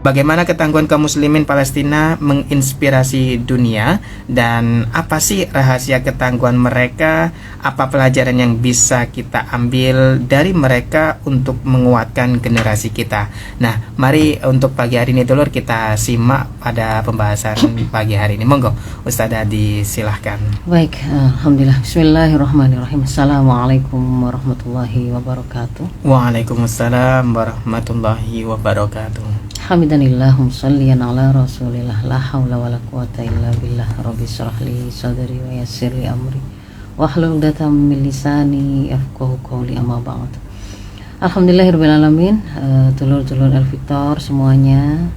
Bagaimana ketangguhan kaum muslimin Palestina menginspirasi dunia, dan apa sih rahasia ketangguhan mereka? Apa pelajaran yang bisa kita ambil dari mereka untuk menguatkan generasi kita? Nah, mari untuk pagi hari ini dulu kita simak pada pembahasan pagi hari ini. Monggo Ustazah disilahkan. Baik, alhamdulillah. Bismillahirrahmanirrahim. Assalamualaikum warahmatullahi wabarakatuh. Waalaikumsalam warahmatullahi wabarakatuh. Hamdanillahum salliyan ala rasulillah, la hawla wa la quwata illa billah. Rabbi syrah li sadri wa yassir li amri wahlul 'uqdatam min lisani yafqahu qawli, amma ba'd. Alhamdulillahirabbil alamin. Dulur-dulur Al-Victor semuanya,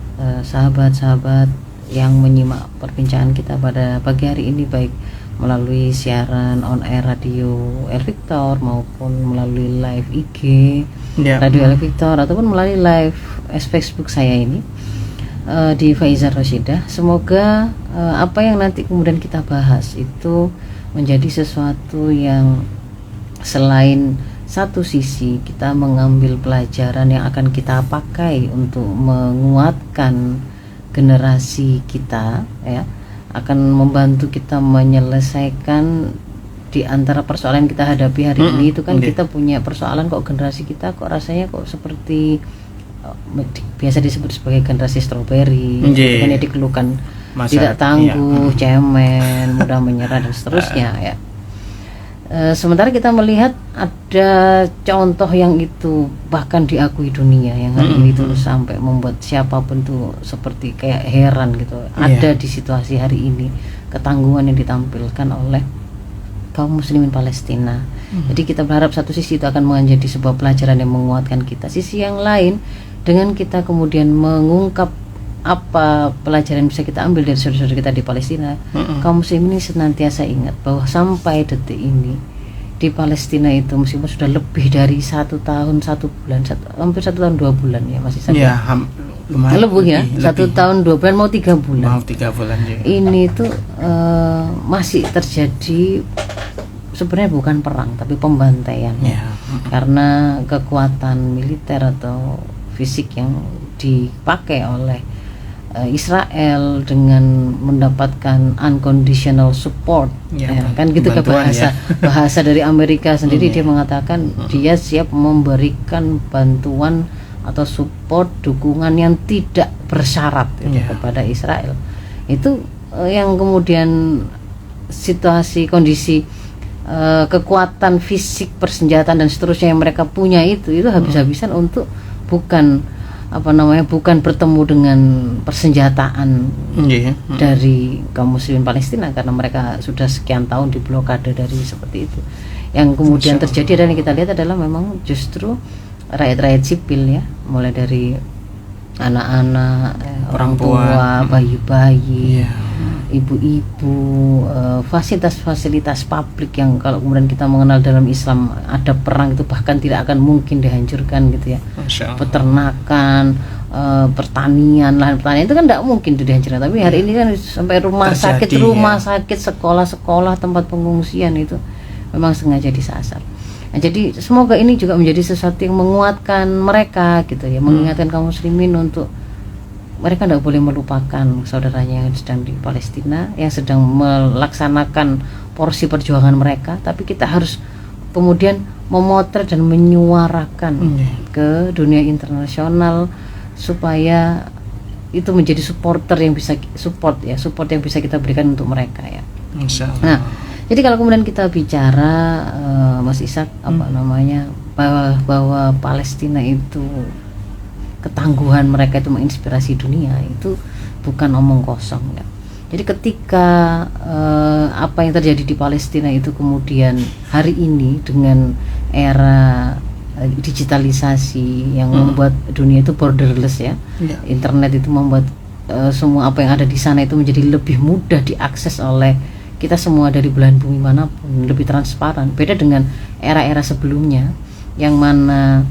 sahabat-sahabat yang menyimak perbincangan kita pada pagi hari ini, baik melalui siaran on air radio Al-Victor maupun melalui live IG radio Al-Victor ataupun melalui live Facebook saya ini di Faizah Rashidah. Semoga apa yang nanti kemudian kita bahas itu menjadi sesuatu yang selain satu sisi kita mengambil pelajaran yang akan kita pakai untuk menguatkan generasi kita, ya, akan membantu kita menyelesaikan di antara persoalan yang kita hadapi hari ini. Itu kan kita punya persoalan, kok generasi kita kok rasanya kok seperti biasa disebut sebagai generasi stroberi, kan ya, dikeluhkan tidak tangguh, cemen, mudah menyerah dan seterusnya, ya. Sementara kita melihat ada contoh yang itu bahkan diakui dunia, yang hari ini tuh sampai membuat siapapun tuh seperti kayak heran gitu. Ada di situasi hari ini ketangguhan yang ditampilkan oleh kaum muslimin Palestina. Jadi kita berharap satu sisi itu akan menjadi sebuah pelajaran yang menguatkan kita. Sisi yang lain, dengan kita kemudian mengungkap apa pelajaran bisa kita ambil dari saudara-saudara kita di Palestina, kaum muslimin ini senantiasa ingat bahwa sampai detik ini di Palestina itu meskipun sudah lebih dari 1 tahun 1 bulan, hampir 1 tahun 2 bulan ya, masih saja. Ya, lumayan lebih ya, 1 tahun 2 bulan mau 3 bulan. Mau 3 bulan ya. Ini tuh masih terjadi, sebenarnya bukan perang tapi pembantaian. Karena kekuatan militer atau fisik yang dipakai oleh Israel dengan mendapatkan unconditional support, kan gitu ke bahasa dari Amerika sendiri. Dia mengatakan dia siap memberikan bantuan atau support, dukungan yang tidak bersyarat kepada Israel. Itu yang kemudian situasi, kondisi, kekuatan fisik, persenjataan dan seterusnya yang mereka punya itu habis-habisan untuk bukan bertemu dengan persenjataan dari kaum muslimin Palestina, karena mereka sudah sekian tahun diblokade dari seperti itu. Yang kemudian terjadi dan kita lihat adalah memang justru rakyat-rakyat sipil, ya, mulai dari anak-anak, orang tua, bayi-bayi, ibu-ibu, fasilitas-fasilitas publik yang kalau kemudian kita mengenal dalam Islam ada perang itu bahkan tidak akan mungkin dihancurkan gitu ya. Peternakan, pertanian, lahan pertanian itu kan tidak mungkin dihancurkan. Tapi hari ini kan sampai rumah sakit, sekolah-sekolah, tempat pengungsian itu memang sengaja disasar. Nah, jadi semoga ini juga menjadi sesuatu yang menguatkan mereka gitu ya, mengingatkan kaum muslimin untuk mereka tidak boleh melupakan saudaranya yang sedang di Palestina, yang sedang melaksanakan porsi perjuangan mereka. Tapi kita harus kemudian memotret dan menyuarakan ke dunia internasional supaya itu menjadi supporter yang bisa support yang bisa kita berikan untuk mereka, ya. Nah, jadi kalau kemudian kita bicara Mas Ishak bahwa Palestina itu ketangguhan mereka itu menginspirasi dunia, itu bukan omong kosong, ya. Jadi ketika apa yang terjadi di Palestina itu kemudian hari ini dengan era digitalisasi yang membuat dunia itu borderless, ya. Internet itu membuat semua apa yang ada di sana itu menjadi lebih mudah diakses oleh kita semua dari belahan bumi manapun, lebih transparan. Beda dengan era-era sebelumnya yang mana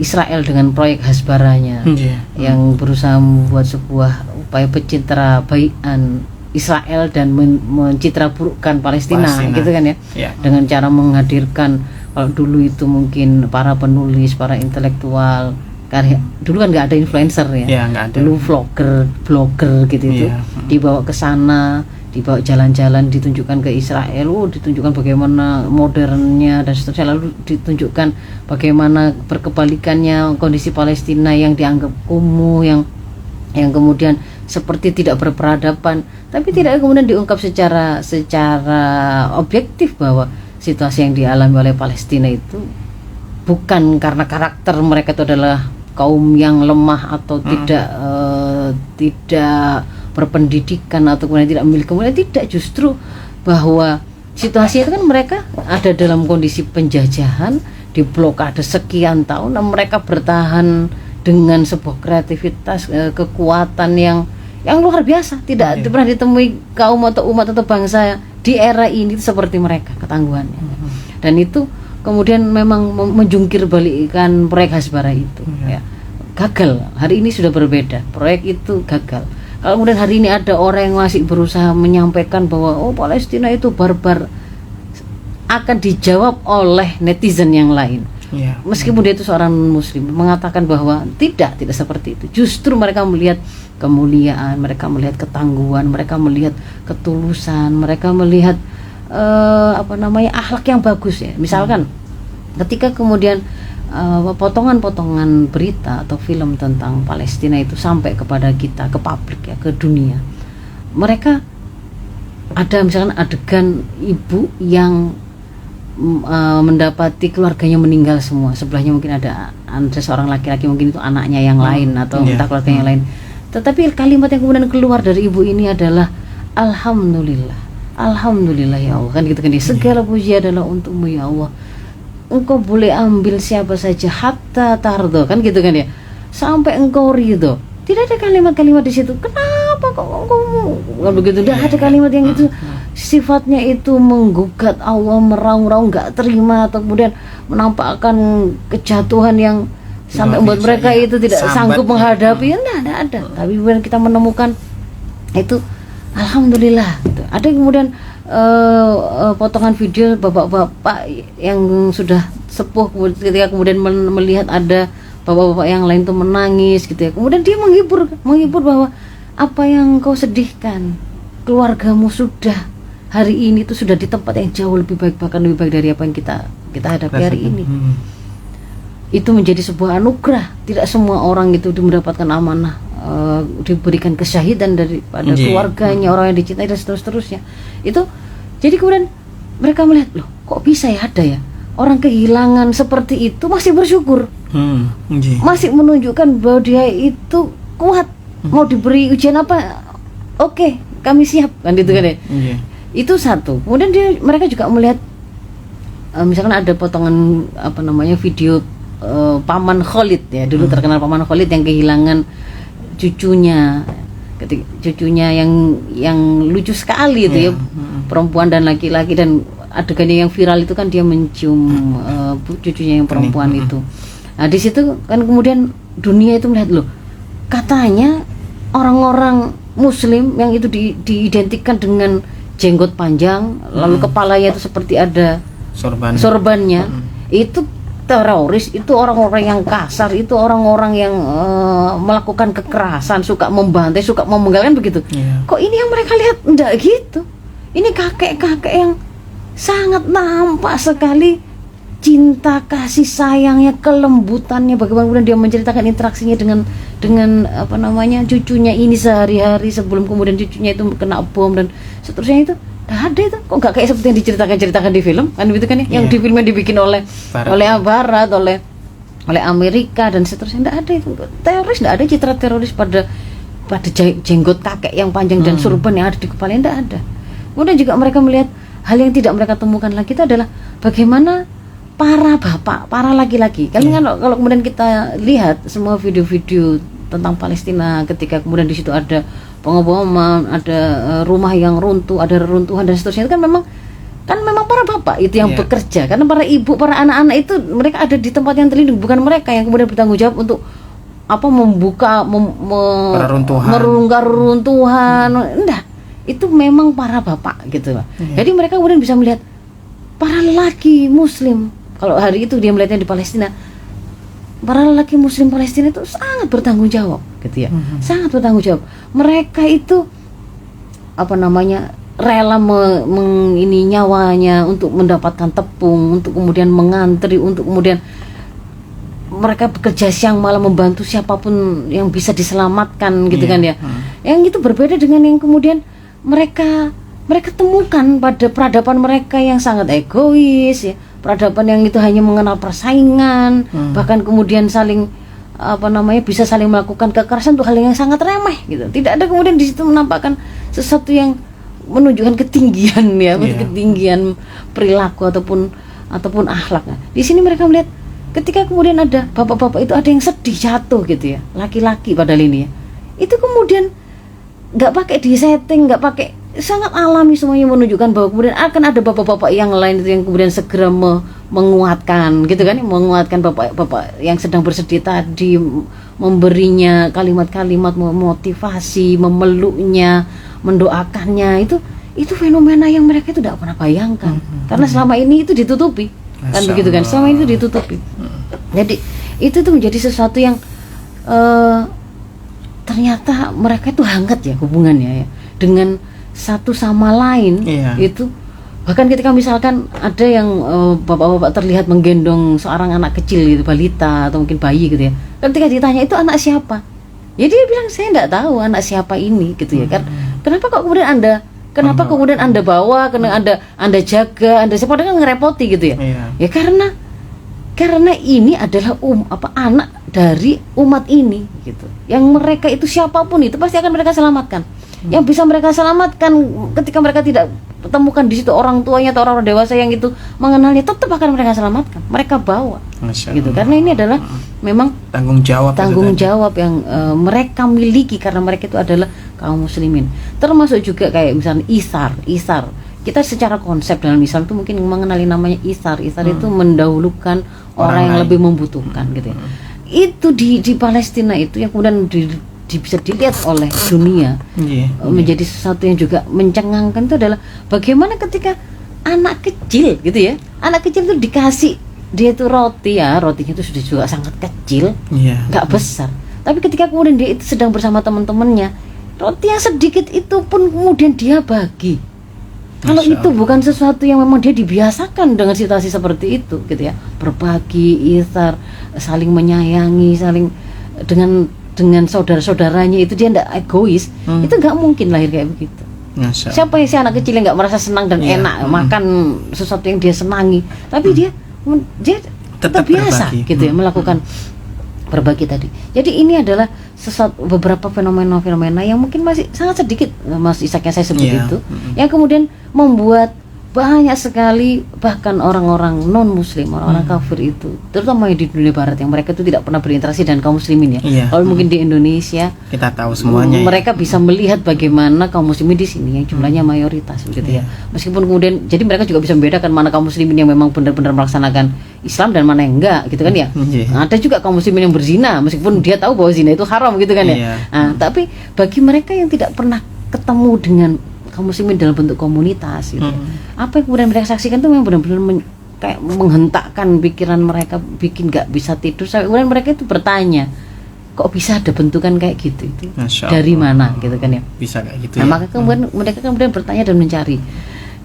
Israel dengan proyek Hasbaranya yang berusaha membuat sebuah upaya pencitraan Israel dan mencitraburukkan Palestina, gitu kan, ya. Dengan cara menghadirkan, kalau dulu itu mungkin para penulis, para intelektual karya. Dulu kan nggak ada influencer ya, Ya, nggak ada. dulu blogger gitu itu, Iya. dibawa ke sana, dibawa jalan-jalan, ditunjukkan ke Israel, ditunjukkan bagaimana modernnya dan seterusnya, lalu ditunjukkan bagaimana berkebalikannya kondisi Palestina yang dianggap kumuh, yang kemudian seperti tidak berperadaban, tapi tidak kemudian diungkap secara objektif bahwa situasi yang dialami oleh Palestina itu bukan karena karakter mereka itu adalah kaum yang lemah atau tidak berpendidikan atau kemudian tidak memiliki, kemudian tidak, justru bahwa situasi itu kan mereka ada dalam kondisi penjajahan, diblokade sekian tahun, dan mereka bertahan dengan sebuah kreativitas, kekuatan yang luar biasa, tidak pernah ditemui kaum atau umat atau bangsa di era ini seperti mereka ketangguhannya. Dan itu kemudian memang menjungkir balikan proyek Hasbara itu ya. Gagal. Hari ini sudah berbeda, proyek itu gagal. Kalau kemudian hari ini ada orang yang masih berusaha menyampaikan bahwa Palestina itu barbar, akan dijawab oleh netizen yang lain. Meskipun dia itu seorang muslim, mengatakan bahwa tidak seperti itu. Justru mereka melihat kemuliaan, mereka melihat ketangguhan, mereka melihat ketulusan, mereka melihat akhlak yang bagus ya. Misalkan ketika kemudian potongan-potongan berita atau film tentang Palestina itu sampai kepada kita, ke publik ya, ke dunia, mereka ada misalkan adegan ibu yang mendapati keluarganya meninggal semua, sebelahnya mungkin ada seorang laki-laki, mungkin itu anaknya yang lain atau entah keluarga yang lain, tetapi kalimat yang kemudian keluar dari ibu ini adalah alhamdulillah, alhamdulillah ya Allah, kan gitu kan, segala puji adalah untukmu ya Allah, engkau boleh ambil siapa saja hatta tardo, kan gitu kan ya, sampai engkau ridho. Tidak ada kalimat-kalimat di situ. Kenapa kok engkau begitu? Tidak ada kalimat yang itu sifatnya itu menggugat Allah, meraung-raung, nggak terima, atau kemudian menampakkan kejatuhan yang sampai membuat mereka itu tidak sanggup menghadapi. Ya, tidak ada. Tapi kemudian kita menemukan itu, alhamdulillah. Gitu. Ada kemudian potongan video bapak-bapak yang sudah sepuh, ketika kemudian melihat ada bapak-bapak yang lain tuh menangis gitu ya, kemudian dia menghibur bahwa apa yang kau sedihkan, keluargamu sudah hari ini itu sudah di tempat yang jauh lebih baik, bahkan lebih baik dari apa yang kita hadapi hari ini. Itu menjadi sebuah anugerah. Tidak semua orang itu mendapatkan amanah, diberikan kesyahidan daripada keluarganya, orang yang dicintai dan seterusnya. Itu jadi kemudian mereka melihat, loh kok bisa ya, ada ya orang kehilangan seperti itu masih bersyukur, masih menunjukkan bahwa dia itu kuat, mau diberi ujian apa, oke, kami siap, kan gitu kan ya. Itu satu. Kemudian mereka juga melihat misalkan ada potongan video Paman Khalid ya, dulu terkenal Paman Khalid yang kehilangan cucunya yang lucu sekali itu ya, perempuan dan laki-laki, dan adegannya yang viral itu kan dia mencium cucunya yang perempuan itu. Nah di situ kan kemudian dunia itu melihat, loh katanya orang-orang muslim yang itu diidentikan dengan jenggot panjang, lalu kepalanya itu seperti ada sorbannya, itu teroris, itu orang-orang yang kasar, itu orang-orang yang melakukan kekerasan, suka membantai, suka memenggalkan begitu. Kok ini yang mereka lihat enggak gitu? Ini kakek-kakek yang sangat nampak sekali cinta, kasih sayangnya, kelembutannya, bagaimana kemudian dia menceritakan interaksinya dengan cucunya ini sehari-hari sebelum kemudian cucunya itu kena bom dan seterusnya. Itu ada itu kok nggak kayak seperti yang diceritakan di film kan, gitu kan ya, yang di film yang dibikin oleh Barat, oleh Amerika dan seterusnya. Nggak ada itu teroris, nggak ada citra teroris pada jenggot kakek yang panjang dan surban yang ada di kepalanya, nggak ada. Kemudian juga mereka melihat hal yang tidak mereka temukan lagi itu adalah bagaimana para bapak, para laki-laki. Kalau kemudian kita lihat semua video-video tentang Palestina, ketika kemudian di situ ada pengeboman, ada rumah yang runtuh, ada reruntuhan dan seterusnya, itu kan memang para bapak itu yang bekerja, karena para ibu, para anak-anak itu mereka ada di tempat yang terlindung, bukan mereka yang kemudian bertanggung jawab untuk membuka reruntuhan. Enggak, itu memang para bapak gitu. Jadi mereka kemudian bisa melihat para lelaki muslim. Kalau hari itu dia melihatnya di Palestina, para lelaki Muslim Palestina itu sangat bertanggung jawab, gitu ya, sangat bertanggung jawab. Mereka itu rela ini nyawanya untuk mendapatkan tepung, untuk kemudian mengantri, untuk kemudian mereka bekerja siang malam membantu siapapun yang bisa diselamatkan, gitu kan ya. Yang itu berbeda dengan yang kemudian mereka temukan pada peradaban mereka yang sangat egois, ya, peradaban yang itu hanya mengenal persaingan, bahkan kemudian saling bisa saling melakukan kekerasan untuk hal yang sangat remeh, gitu. Tidak ada kemudian di situ menampakkan sesuatu yang menunjukkan ketinggian, ya, ketinggian perilaku ataupun akhlak. Nah, di sini mereka melihat ketika kemudian ada bapak-bapak itu ada yang sedih jatuh, gitu ya, laki-laki padahal ini, ya, itu kemudian nggak pakai disetting, nggak pakai, sangat alami semuanya menunjukkan bahwa kemudian akan ada bapak-bapak yang lain itu yang kemudian segera menguatkan, gitu kan, menguatkan bapak-bapak yang sedang bersedih tadi, memberinya kalimat-kalimat memotivasi, memeluknya, mendoakannya. Itu fenomena yang mereka itu tidak pernah bayangkan, karena selama ini itu ditutupi, kan begitu kan, selama ini itu ditutupi. Jadi itu tuh menjadi sesuatu yang ternyata mereka itu hangat, ya, hubungannya, ya, dengan satu sama lain. Itu bahkan ketika misalkan ada yang bapak-bapak terlihat menggendong seorang anak kecil, gitu, balita atau mungkin bayi, gitu ya, ketika ditanya itu anak siapa, ya dia bilang saya tidak tahu anak siapa ini, gitu ya kan. Kenapa kok kemudian kemudian anda bawa, anda jaga, anda siapa, kan ngerepoti, gitu ya. Ya karena ini adalah anak dari umat ini, gitu. Yang mereka itu siapapun itu pasti akan mereka selamatkan. Yang bisa mereka selamatkan ketika mereka tidak temukan di situ orang tuanya atau orang dewasa yang itu mengenalnya, tetap akan mereka selamatkan, mereka bawa, gitu. Karena ini adalah memang tanggung jawab yang mereka miliki, karena mereka itu adalah kaum muslimin. Termasuk juga kayak misalnya isar. Kita secara konsep dalam Islam itu mungkin mengenali namanya isar itu mendahulukan orang yang lebih membutuhkan, gitu ya. Itu di Palestina itu yang kemudian bisa dilihat oleh dunia, menjadi sesuatu yang juga mencengangkan, itu adalah bagaimana ketika anak kecil, gitu ya, anak kecil itu dikasih dia itu roti, ya, rotinya itu sudah juga sangat kecil, nggak besar, tapi ketika kemudian dia itu sedang bersama teman-temannya, roti yang sedikit itu pun kemudian dia bagi. Kalau itu bukan sesuatu yang memang dia dibiasakan dengan situasi seperti itu, gitu ya, berbagi, isar, saling menyayangi, saling dengan saudara-saudaranya, itu dia tidak egois, itu nggak mungkin lahir kayak begitu. Siapa si anak kecil yang nggak merasa senang dan enak makan sesuatu yang dia senangi, tapi dia tetap biasa berbagi, gitu ya, melakukan berbagi tadi. Jadi ini adalah beberapa fenomena yang mungkin masih sangat sedikit, Mas Ishak, yang saya sebut itu, yang kemudian membuat banyak sekali bahkan orang-orang non muslim, orang-orang kafir itu, terutama di dunia barat, yang mereka itu tidak pernah berinteraksi dengan kaum muslimin, ya. Kalau mungkin di Indonesia kita tahu semuanya, mereka bisa melihat bagaimana kaum muslimin di sini yang jumlahnya mayoritas, begitu ya. Meskipun kemudian jadi mereka juga bisa membedakan mana kaum muslimin yang memang benar-benar melaksanakan Islam dan mana yang enggak, gitu kan ya. Ada juga kaum muslimin yang berzina meskipun dia tahu bahwa zina itu haram, gitu kan ya. Tapi bagi mereka yang tidak pernah ketemu dengan kaum muslimin dalam bentuk komunitas, gitu ya, apa yang kemudian mereka saksikan itu memang benar-benar kayak menghentakkan pikiran mereka, bikin nggak bisa tidur, sampai kemudian mereka itu bertanya, kok bisa ada bentukan kayak gitu, itu dari mana, gitu kan ya, bisa kayak gitu, maka kemudian mereka kemudian bertanya dan mencari.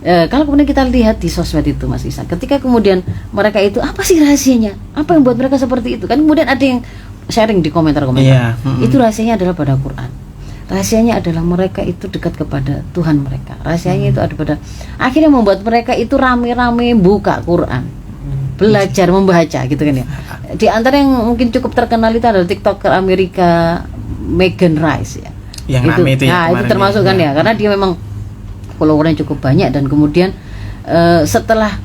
Kalau kemudian kita lihat di sosmed itu, Mas Isa, ketika kemudian mereka itu apa sih rahasianya, apa yang buat mereka seperti itu, kan kemudian ada yang sharing di komentar-komentar, itu rahasianya adalah pada Quran. Rahasianya adalah mereka itu dekat kepada Tuhan mereka. Rahasianya itu ada pada, akhirnya membuat mereka itu rame-rame buka Quran, belajar membaca, gitu kan ya. Di antara yang mungkin cukup terkenal itu adalah TikToker Amerika Megan Rice, ya. Yang itu, itu, ya, itu termasuk kan ya, karena dia memang followernya cukup banyak, dan kemudian setelah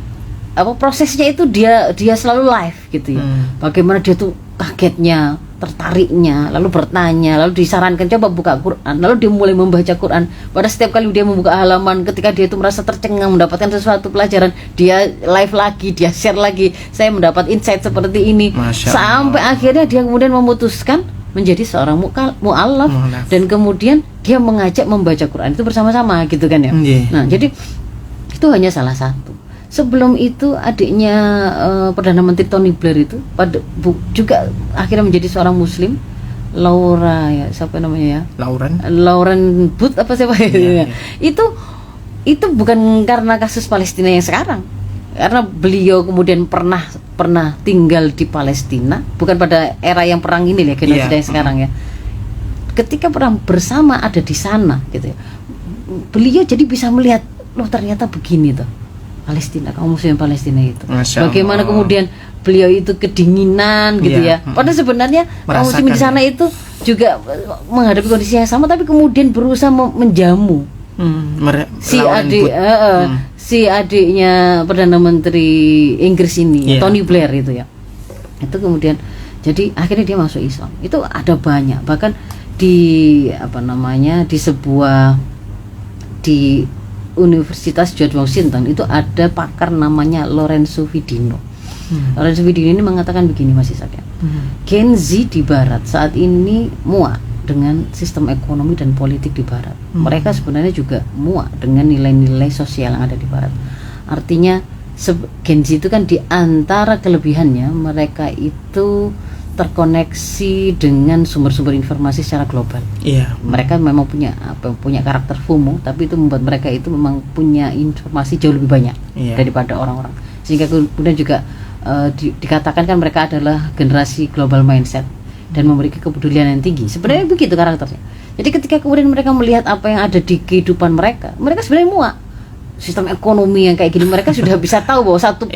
prosesnya itu dia selalu live, gitu ya. Bagaimana dia tuh kagetnya, tertariknya, lalu bertanya, lalu disarankan coba buka Quran, lalu dia mulai membaca Quran. Pada setiap kali dia membuka halaman, ketika dia itu merasa tercengang, mendapatkan sesuatu pelajaran, dia live lagi, dia share lagi, saya mendapat insight seperti ini, sampai akhirnya dia kemudian memutuskan menjadi seorang mu'allaf, dan kemudian dia mengajak membaca Quran itu bersama-sama, gitu kan ya. Nah, jadi itu hanya salah satu. sebelum itu adiknya Perdana Menteri Tony Blair itu juga akhirnya menjadi seorang Muslim, Laura ya, siapa namanya ya? Lauren Booth apa siapa ya? Itu bukan karena kasus Palestina yang sekarang. Karena beliau kemudian pernah tinggal di Palestina, bukan pada era yang perang ini ya, genosida yang sekarang ya. Ketika perang bersama ada di sana gitu ya. Beliau jadi bisa melihat, loh ternyata begini tuh Palestina, kaum muslim Palestina itu. Bagaimana kemudian beliau itu kedinginan gitu ya. Padahal sebenarnya kaum muslim di sana itu juga menghadapi kondisi yang sama, tapi kemudian berusaha menjamu si adiknya Perdana Menteri Inggris ini, Tony Blair itu ya. Itu kemudian jadi akhirnya dia masuk Islam. Itu ada banyak, bahkan di Universitas George Washington itu ada pakar namanya Lorenzo Vidino. Lorenzo Vidino ini mengatakan begini, Mas Ishak ya. Gen Z di Barat saat ini muak dengan sistem ekonomi dan politik di Barat. Mereka sebenarnya juga muak dengan nilai-nilai sosial yang ada di Barat. Artinya Gen Z itu kan di antara kelebihannya mereka itu terkoneksi dengan sumber-sumber informasi secara global. Mereka memang punya karakter FOMO, tapi itu membuat mereka itu memang punya informasi jauh lebih banyak daripada orang-orang. Sehingga kemudian juga dikatakan kan mereka adalah generasi global mindset dan memiliki kepedulian yang tinggi. Sebenarnya begitu karakternya. Jadi ketika kemudian mereka melihat apa yang ada di kehidupan mereka sebenarnya muak. Sistem ekonomi yang kayak gini, mereka sudah bisa tahu bahwa 1%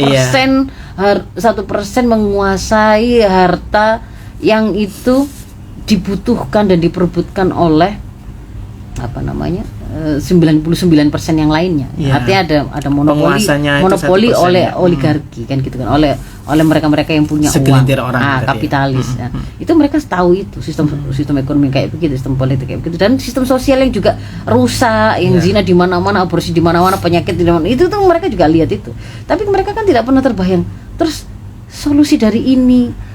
menguasai harta yang itu dibutuhkan dan diperebutkan oleh 99% yang lainnya. Artinya ada monopoli oleh oligarki kan gitu kan, oleh mereka-mereka yang punya segelintir uang, orang kapitalis. Itu mereka tahu itu sistem ekonomi kayak begitu, sistem politik kayak begitu, dan sistem sosial yang juga rusak, yang zina di mana-mana, aborsi di mana-mana, penyakit di mana-mana. Itu tuh mereka juga lihat itu. Tapi mereka kan tidak pernah terbayang. Terus solusi dari ini,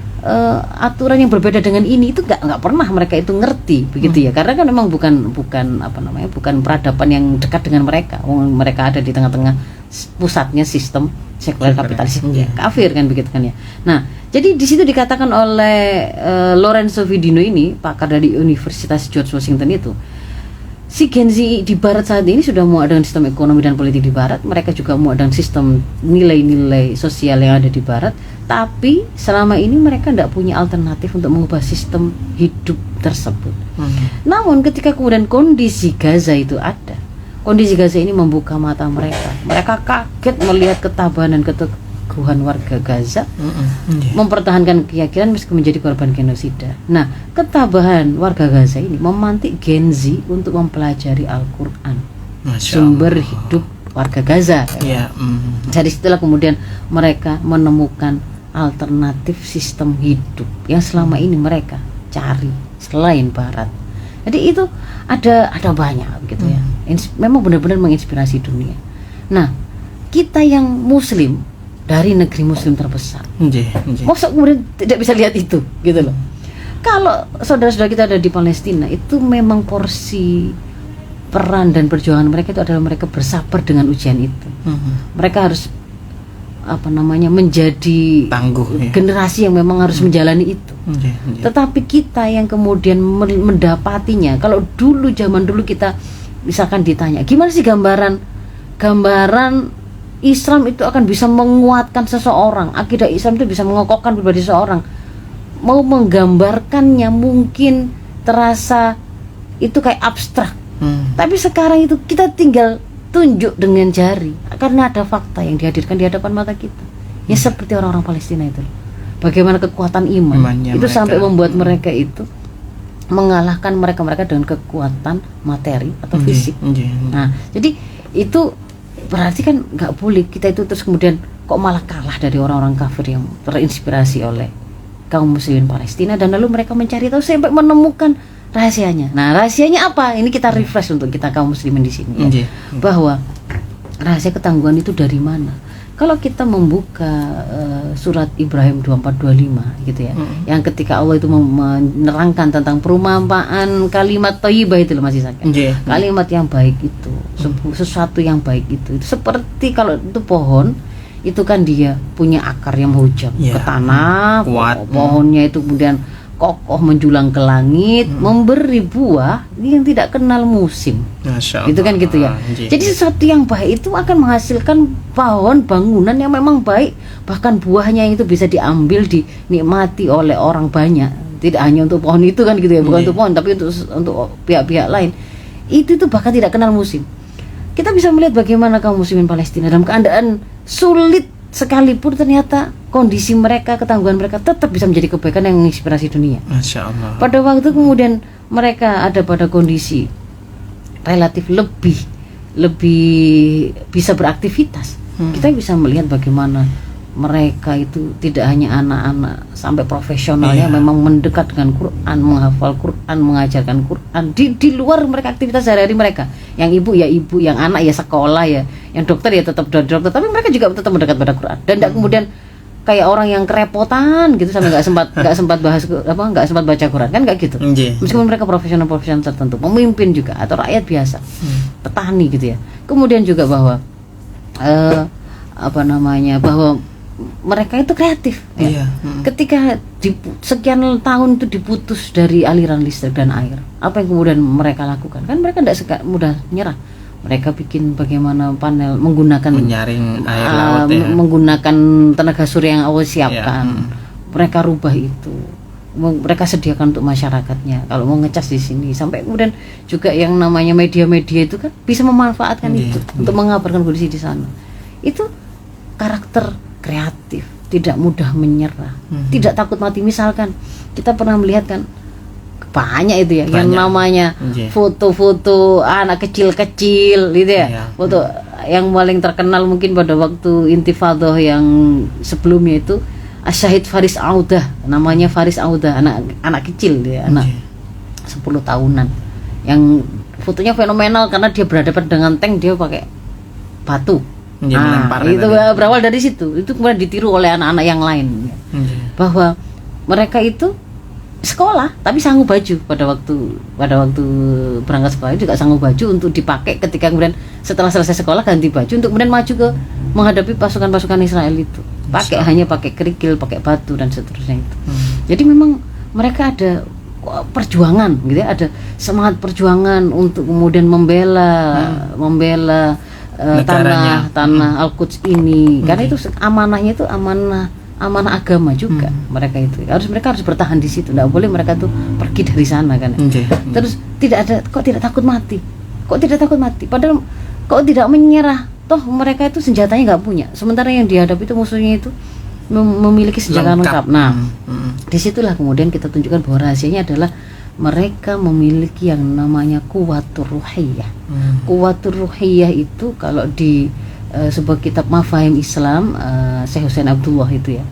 aturan yang berbeda dengan ini itu nggak pernah mereka itu ngerti begitu ya, karena kan memang bukan peradaban yang dekat dengan mereka. Mereka ada di tengah-tengah pusatnya sistem sekuler kapitalis kafir kan begitu kan ya. Nah, jadi di situ dikatakan oleh Lorenzo Vidino ini, pakar dari Universitas George Washington itu, si Gen Z di Barat saat ini sudah muak dengan sistem ekonomi dan politik di Barat. Mereka juga muak dengan sistem nilai-nilai sosial yang ada di Barat. Tapi selama ini mereka tidak punya alternatif untuk mengubah sistem hidup tersebut. Namun ketika kemudian kondisi Gaza itu ada, kondisi Gaza ini membuka mata mereka. Mereka kaget melihat ketabahan dan keteguhan warga Gaza, mempertahankan keyakinan meski menjadi korban genosida. Nah, ketabahan warga Gaza ini memantik Gen Z untuk mempelajari Al-Quran, sumber hidup warga Gaza. Jadi setelah kemudian mereka menemukan alternatif sistem hidup yang selama ini mereka cari selain Barat. Jadi itu ada banyak gitu ya. Memang benar-benar menginspirasi dunia. Nah, kita yang Muslim dari negeri Muslim terbesar, masa kemudian tidak bisa lihat itu gitu loh. Kalau saudara-saudara kita ada di Palestina, itu memang porsi peran dan perjuangan mereka itu adalah mereka bersabar dengan ujian itu. Mereka harus menjadi tangguh generasi yang memang harus menjalani itu. Tetapi kita yang kemudian mendapatinya, kalau zaman dulu kita misalkan ditanya, gimana sih gambaran Islam itu akan bisa menguatkan seseorang, akidah Islam itu bisa mengokohkan pribadi seseorang, mau menggambarkannya mungkin terasa itu kayak abstrak. Tapi sekarang itu kita tinggal tunjuk dengan jari, karena ada fakta yang dihadirkan di hadapan mata kita. Ya seperti orang-orang Palestina itu. Bagaimana kekuatan imannya itu sampai membuat mereka itu mengalahkan mereka dengan kekuatan materi atau fisik. Nah, jadi itu berarti kan nggak boleh kita itu terus kemudian kok malah kalah dari orang-orang kafir yang terinspirasi oleh kaum muslimin Palestina, dan lalu mereka mencari tahu sampai menemukan rahasianya. Nah, rahasianya apa? Ini kita refresh untuk kita kaum muslimin di sini ya. Bahwa rahasia ketangguhan itu dari mana? Kalau kita membuka surat Ibrahim 24:25 gitu ya, yang ketika Allah itu menerangkan tentang perumpamaan kalimat thayyibah itu loh Mas Ishak. Kalimat yang baik itu sesuatu yang baik itu seperti kalau itu pohon itu kan dia punya akar yang menghujam ke tanah, kuat, pohonnya itu kemudian kokoh menjulang ke langit, memberi buah yang tidak kenal musim. Itu kan gitu ya. Jadi sesuatu yang baik itu akan menghasilkan pohon bangunan yang memang baik, bahkan buahnya itu bisa diambil dinikmati oleh orang banyak. Tidak hanya untuk pohon itu kan gitu ya, bukan untuk pohon tapi untuk pihak-pihak lain. Itu bahkan tidak kenal musim. Kita bisa melihat bagaimana kaum muslimin Palestina dalam keadaan sulit sekalipun ternyata kondisi mereka, ketangguhan mereka tetap bisa menjadi kebaikan yang menginspirasi dunia. Masya Allah. Pada waktu kemudian mereka ada pada kondisi relatif lebih bisa beraktivitas, kita bisa melihat bagaimana mereka itu tidak hanya anak-anak sampai profesionalnya memang mendekat dengan Quran, menghafal Quran, mengajarkan Quran di luar mereka aktivitas sehari-hari mereka. Yang ibu ya ibu, yang anak ya sekolah ya, yang dokter ya tetap dokter, tapi mereka juga tetap mendekat pada Quran dan tidak kemudian kayak orang yang kerepotan gitu sampai nggak sempat baca Quran kan nggak gitu. Meskipun mereka profesional tertentu, pemimpin juga atau rakyat biasa, petani gitu ya. Kemudian juga bahwa bahwa mereka itu kreatif ya. Ketika sekian tahun itu diputus dari aliran listrik dan air, apa yang kemudian mereka lakukan? Kan mereka tidak mudah nyerah. Mereka bikin bagaimana panel menggunakan menyaring air laut menggunakan tenaga surya yang Allah siapkan. Mereka rubah itu. Mereka sediakan untuk masyarakatnya kalau mau ngecas di sini, sampai kemudian juga yang namanya media-media itu kan bisa memanfaatkan itu untuk mengabarkan kondisi di sana. Itu karakter kreatif, tidak mudah menyerah, tidak takut mati. Misalkan kita pernah melihat kan banyak itu ya yang namanya foto-foto anak kecil-kecil gitu ya. Foto yang paling terkenal mungkin pada waktu Intifadah yang sebelumnya itu Syahid Faris Audah, namanya Faris Audah, anak kecil dia, anak 10 tahunan, yang fotonya fenomenal karena dia berhadapan dengan tank, dia pakai batu. Itu berawal dari situ. Itu kemudian ditiru oleh anak-anak yang lain bahwa mereka itu sekolah tapi sanggup baju pada waktu berangkat sekolah juga sanggup baju untuk dipakai ketika kemudian setelah selesai sekolah ganti baju untuk kemudian maju ke menghadapi pasukan-pasukan Israel itu. Hanya pakai kerikil, pakai batu dan seterusnya itu. Jadi memang mereka ada perjuangan gitu ya, ada semangat perjuangan untuk kemudian membela tanah Al-Quds ini, karena itu amanahnya itu amanah agama juga. Mereka harus bertahan di situ, tidak boleh mereka tuh pergi dari sana kan. Terus tidak takut mati, padahal kok tidak menyerah, toh mereka itu senjatanya nggak punya, sementara yang dihadapi itu musuhnya itu memiliki senjata lengkap. Nah, disitulah kemudian kita tunjukkan bahwa rahasianya adalah mereka memiliki yang namanya kuwatur ruhiyah. Kuwatur ruhiyah itu kalau di sebuah kitab Mafahim Islam, Syekh Hussein Abdullah itu ya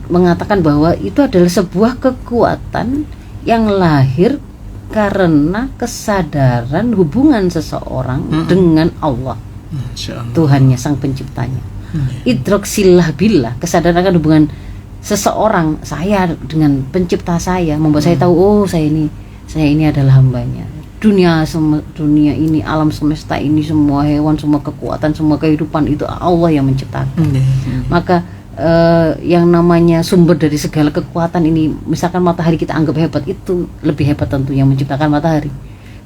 mengatakan bahwa itu adalah sebuah kekuatan yang lahir karena kesadaran hubungan seseorang dengan Allah, Tuhannya, sang penciptanya. Idroksillah billah, kesadaran akan hubungan seseorang, saya dengan pencipta saya, membuat saya tahu, oh saya ini adalah hambanya. Dunia ini, alam semesta ini, semua hewan, semua kekuatan, semua kehidupan itu Allah yang menciptakan. Maka yang namanya sumber dari segala kekuatan ini, misalkan matahari kita anggap hebat, itu lebih hebat tentu yang menciptakan matahari.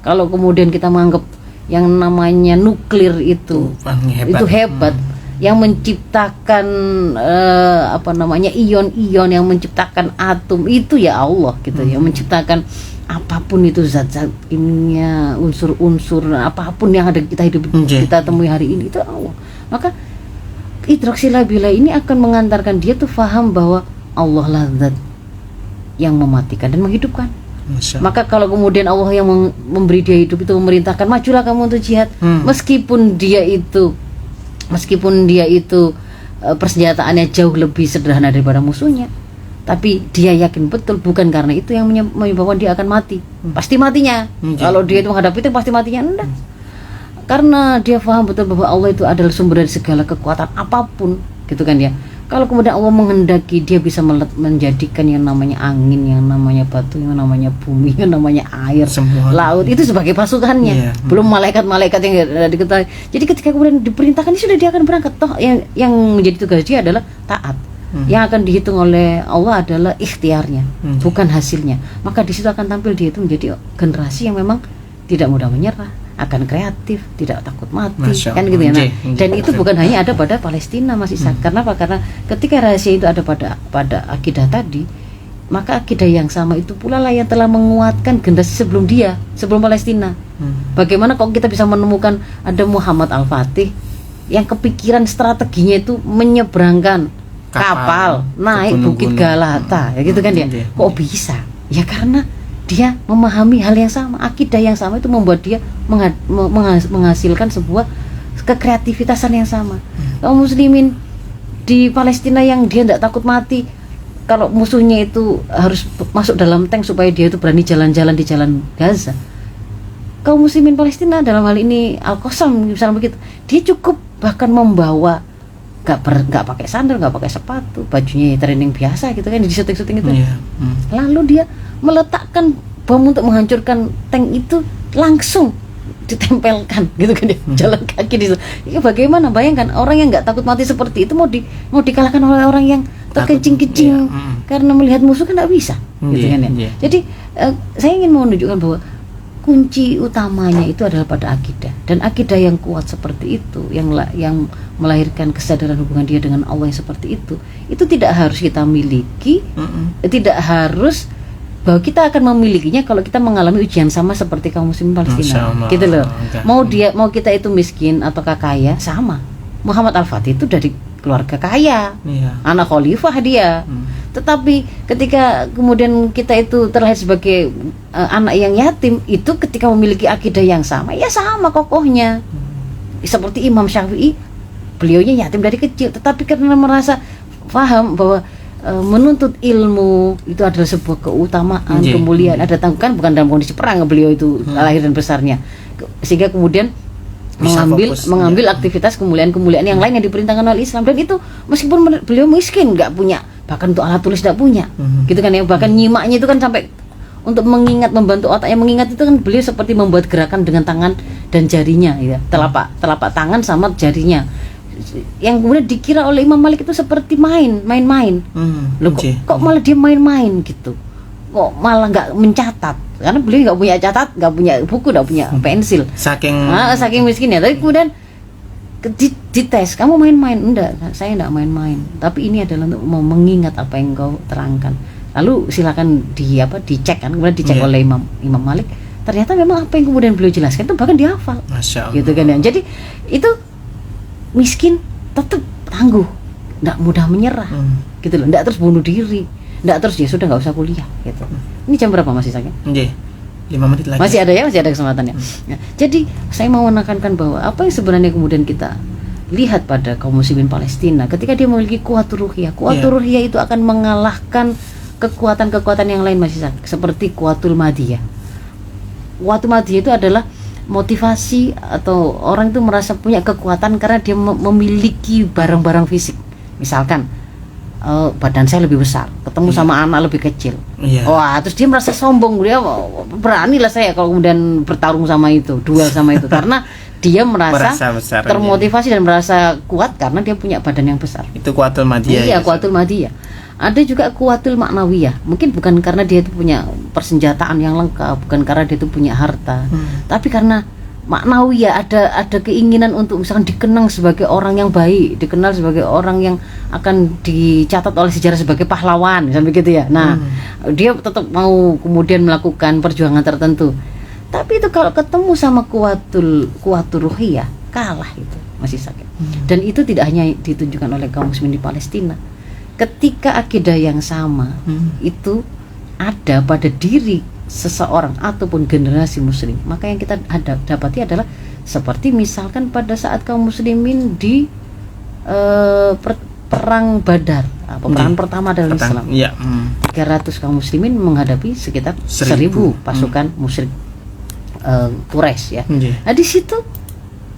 Kalau kemudian kita menganggap yang namanya nuklir itu hebat, yang menciptakan ion-ion, yang menciptakan atom itu ya Allah gitu, yang menciptakan apapun itu, zat-zat ininya, unsur-unsur apapun yang ada kita temui hari ini, itu Allah. Maka idroksila bila ini akan mengantarkan dia tuh faham bahwa Allah lah zat yang mematikan dan menghidupkan. Maka kalau kemudian Allah yang memberi dia hidup itu memerintahkan, majulah kamu untuk jihad, meskipun dia itu persenjataannya jauh lebih sederhana daripada musuhnya, tapi dia yakin betul bukan karena itu yang menyebabkan dia akan mati. Pasti matinya. Kalau dia itu menghadapi itu pasti matinya, enggak. Karena dia paham betul bahwa Allah itu adalah sumber dari segala kekuatan apapun, gitu kan ya. Kalau kemudian Allah menghendaki, dia bisa menjadikan yang namanya angin, yang namanya batu, yang namanya bumi, yang namanya air, semua laut itu sebagai pasukannya. Belum malaikat-malaikat yang diketahui. Jadi ketika kemudian diperintahkan, ini sudah dia akan berangkat. Toh yang menjadi tugas dia adalah taat. Yang akan dihitung oleh Allah adalah ikhtiarnya, bukan hasilnya. Maka di situ akan tampil dia itu menjadi generasi yang memang tidak mudah menyerah, akan kreatif, tidak takut mati, kan gitu ya. Nah, dan itu bukan hanya ada pada Palestina, Mas Ishak. Karena apa? Karena ketika rahasia itu ada pada akidah tadi, maka akidah yang sama itu pula lah yang telah menguatkan generasi sebelum dia, sebelum Palestina. Bagaimana kok kita bisa menemukan ada Muhammad Al-Fatih yang kepikiran strateginya itu menyeberangkan kapal naik Bukit Galata, ya gitu kan ya. Kok bisa? Ya karena dia memahami hal yang sama, akidah yang sama itu membuat dia menghasilkan sebuah kekreativitasan yang sama. Kaum muslimin di Palestina yang dia tidak takut mati, kalau musuhnya itu harus masuk dalam tank supaya dia itu berani jalan-jalan di jalan Gaza. Kaum muslimin Palestina dalam hal ini Al-Qassam misalnya begitu, dia cukup bahkan membawa nggak pakai sandal, nggak pakai sepatu, bajunya training biasa gitu kan, di syuting-syuting itu. Lalu dia meletakkan bom untuk menghancurkan tank itu, langsung ditempelkan gitu kan, jalan kaki di situ. Ya bagaimana, bayangkan orang yang nggak takut mati seperti itu mau dikalahkan oleh orang yang terkencing-kencing karena melihat musuh kan nggak bisa gitu kan ya. Jadi saya ingin menunjukkan bahwa kunci utamanya itu adalah pada akidah, dan akidah yang kuat seperti itu yang melahirkan kesadaran hubungan dia dengan Allah yang seperti itu tidak harus kita miliki, tidak harus bahwa kita akan memilikinya kalau kita mengalami ujian sama seperti kaum muslimin Palestina, gitu loh. Mau kita itu miskin atau kaya sama. Muhammad Al-Fatih itu dari keluarga kaya, anak khalifah dia. Tetapi ketika kemudian kita itu terlahir sebagai anak yang yatim, itu ketika memiliki akidah yang sama, ya sama kokohnya. Seperti Imam Syafi'i, beliaunya yatim dari kecil, tetapi karena merasa paham bahwa menuntut ilmu itu adalah sebuah keutamaan, kemuliaan, ada tanggungan, bukan dalam kondisi perang beliau itu lahir dan besarnya, sehingga kemudian mengambil aktivitas kemuliaan-kemuliaan yang lain yang diperintahkan oleh Islam. Dan itu meskipun beliau miskin, nggak punya, bahkan untuk alat tulis nggak punya, gitu kan ya. Bahkan nyimaknya itu kan sampai untuk mengingat, membantu otaknya mengingat itu kan beliau seperti membuat gerakan dengan tangan dan jarinya, ya, telapak tangan sama jarinya. Yang kemudian dikira oleh Imam Malik itu seperti main-main. Loh, kok malah dia main-main gitu? Kok malah nggak mencatat? Karena beliau nggak punya catat, nggak punya buku, nggak punya pensil. Saking miskinnya. Tapi kemudian dites, kamu main-main? Enggak, saya enggak main-main. Tapi ini adalah untuk mau mengingat apa yang kau terangkan. Lalu silakan dicek kan, kemudian dicek oleh Imam Malik. Ternyata memang apa yang kemudian beliau jelaskan itu bahkan dihafal. Masya Allah. Gitu kan ya. Jadi itu miskin tetap tangguh, enggak mudah menyerah. Gitu loh, enggak terus bunuh diri. Nggak terus ya sudah nggak usah kuliah gitu. Ini jam berapa masih sakit? 5 menit lagi. Masih ada kesempatannya. Jadi saya mau menekankan bahwa apa yang sebenarnya kemudian kita lihat pada kaum muslimin Palestina ketika dia memiliki kuatul ruhiyah. Kuatul ruhiyah itu akan mengalahkan kekuatan-kekuatan yang lain masih sakit, seperti kuatul madiyah. Kuatul madiyah itu adalah motivasi atau orang itu merasa punya kekuatan karena dia memiliki barang-barang fisik. Misalkan badan saya lebih besar, ketemu sama anak lebih kecil. Wah, terus dia merasa sombong, dia beranilah saya kalau kemudian bertarung sama itu, duel sama itu, karena dia merasa besar, termotivasi dan merasa kuat karena dia punya badan yang besar. Itu kuatul madiyah. Iya, kuatul madiyah. Ada juga kuatul maknawiyah. Mungkin bukan karena dia itu punya persenjataan yang lengkap, bukan karena dia itu punya harta, tapi karena maknawiyah, ada keinginan untuk misalkan dikenang sebagai orang yang baik, dikenal sebagai orang yang akan dicatat oleh sejarah sebagai pahlawan, misalnya begitu ya. Nah, dia tetap mau kemudian melakukan perjuangan tertentu. Tapi itu kalau ketemu sama kuatul ruhiyah, kalah itu, masih sakit. Dan itu tidak hanya ditunjukkan oleh kaum muslimin di Palestina. Ketika akidah yang sama itu ada pada diri seseorang ataupun generasi muslim, maka yang kita dapati adalah seperti misalkan pada saat kaum muslimin di perang Badar, peperangan pertama dalam Islam. 300 kaum muslimin menghadapi sekitar 1000 pasukan musyrik Quraisy ya. Nah di situ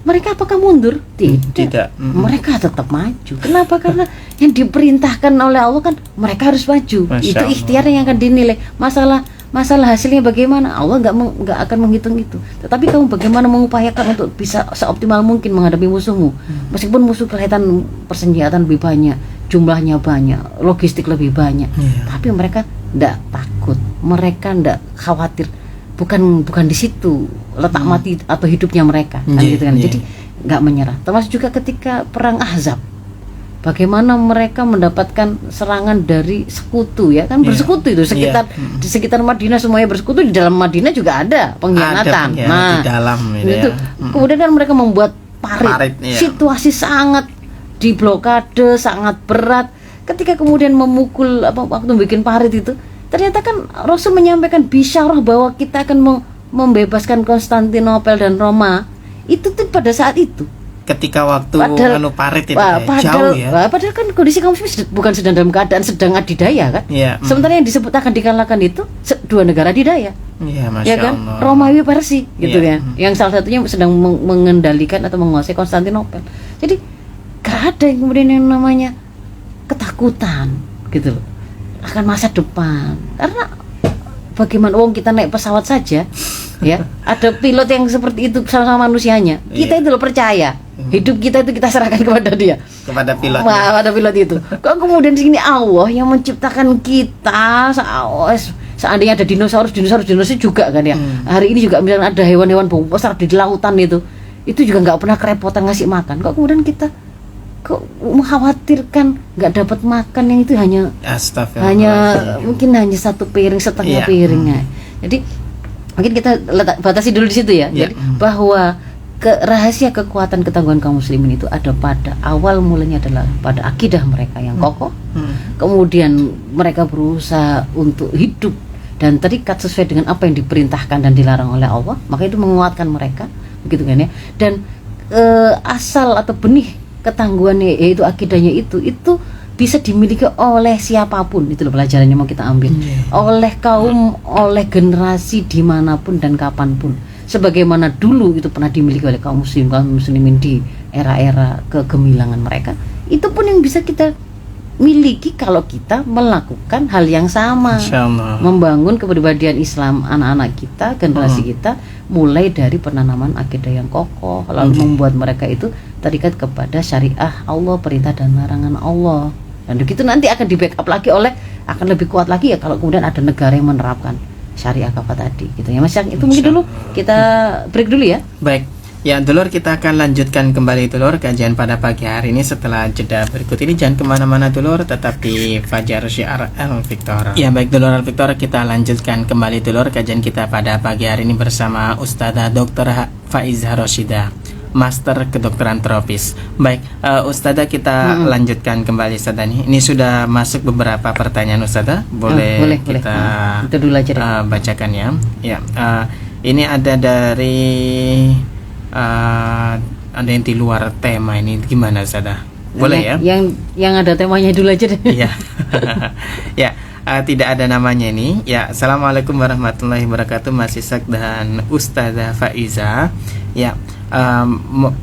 mereka apakah mundur? Tidak. Mereka tetap maju. Kenapa? Karena yang diperintahkan oleh Allah kan mereka harus maju. Masya Itu Allah. ikhtiar yang akan dinilai. Masalah hasilnya bagaimana, Allah nggak akan menghitung itu. Tetapi kamu bagaimana mengupayakan untuk bisa seoptimal mungkin menghadapi musuhmu. Meskipun musuh kelihatan persenjataan lebih banyak, jumlahnya banyak, logistik lebih banyak, tapi mereka tidak takut, mereka tidak khawatir. Bukan di situ letak mati atau hidupnya mereka, kan gitu kan. Jadi nggak menyerah. Termasuk juga ketika perang Ahzab. Bagaimana mereka mendapatkan serangan dari sekutu, ya kan, bersekutu itu di sekitar Madinah semuanya bersekutu, di dalam Madinah juga ada pengkhianatan. Di dalam itu kemudian kan mereka membuat parit. Situasi sangat diblokade, sangat berat. Ketika kemudian memukul waktu bikin parit itu, ternyata kan Rasul menyampaikan bisyarah bahwa kita akan membebaskan Konstantinopel dan Roma. Itu tuh pada saat itu. Ketika waktu parit itu jauh ya. Padahal kan kondisi kaum muslimin bukan sedang dalam keadaan sedang adidaya kan. Sementara yang disebut akan dikalahkan itu dua negara adidaya. Ya kan, Allah. Romawi Persia gitu kan. Yang salah satunya sedang mengendalikan atau menguasai Konstantinopel. Jadi gak ada yang kemudian yang namanya ketakutan gitu loh akan masa depan. Karena bagaimana kita naik pesawat saja ya, ada pilot yang seperti itu sama manusianya. Kita itu loh percaya. Hidup kita itu kita serahkan kepada dia. Kepada pilot. Pada pilot itu. Kok kemudian sini Allah yang menciptakan kita, seandainya ada dinosaurus juga kan ya. Hari ini juga misalnya ada hewan-hewan besar di lautan itu juga nggak pernah kerepotan ngasih makan. Kok kemudian kita mengkhawatirkan nggak dapat makan yang itu hanya mungkin hanya satu piring setengah piringnya. Jadi mungkin kita batasi dulu di situ ya. Jadi bahwa rahasia kekuatan ketangguhan kaum muslimin itu ada pada awal mulanya adalah pada akidah mereka yang kokoh. Kemudian mereka berusaha untuk hidup dan terikat sesuai dengan apa yang diperintahkan dan dilarang oleh Allah. Maka itu menguatkan mereka, begitu kan ya. Dan asal atau benih ketangguhannya yaitu akidahnya itu bisa dimiliki oleh siapapun. Itu loh pelajaran yang mau kita ambil. Oleh kaum, oleh generasi dimanapun dan kapanpun. Sebagaimana dulu itu pernah dimiliki oleh kaum muslimin di era-era kegemilangan mereka, itu pun yang bisa kita miliki kalau kita melakukan hal yang sama. Membangun kepribadian Islam anak-anak kita, generasi kita, mulai dari penanaman akidah yang kokoh, lalu membuat mereka itu terikat kepada syariah Allah, perintah dan larangan Allah. Dan begitu nanti akan di backup lagi akan lebih kuat lagi ya kalau kemudian ada negara yang menerapkan syariah apa tadi gitu ya Mas. Yang itu mungkin dulu kita break dulu ya. Baik. Ya, dulur, kita akan lanjutkan kembali dulur kajian pada pagi hari ini setelah jeda berikut ini. Jangan kemana-mana dulur, tetap di Fajar Syiar Al Victor. Ya baik dulur Al Victor, kita lanjutkan kembali dulur kajian kita pada pagi hari ini bersama Ustadzah Dr. Faizah Roshidah, Master Kedokteran Tropis. Baik, Ustadzah, kita lanjutkan kembali Ustadzah. Ini sudah masuk beberapa pertanyaan Ustadzah. Boleh kita dulu aja bacakan ya. Ya, ini ada dari ada yang di luar tema ini, gimana Ustadzah? Boleh ya? Yang ada temanya dulu aja deh. Iya. Ya, tidak ada namanya ini. Ya, Assalamualaikum warahmatullahi wabarakatuh Mas Ishak dan Ustadzah Faizah. Ya,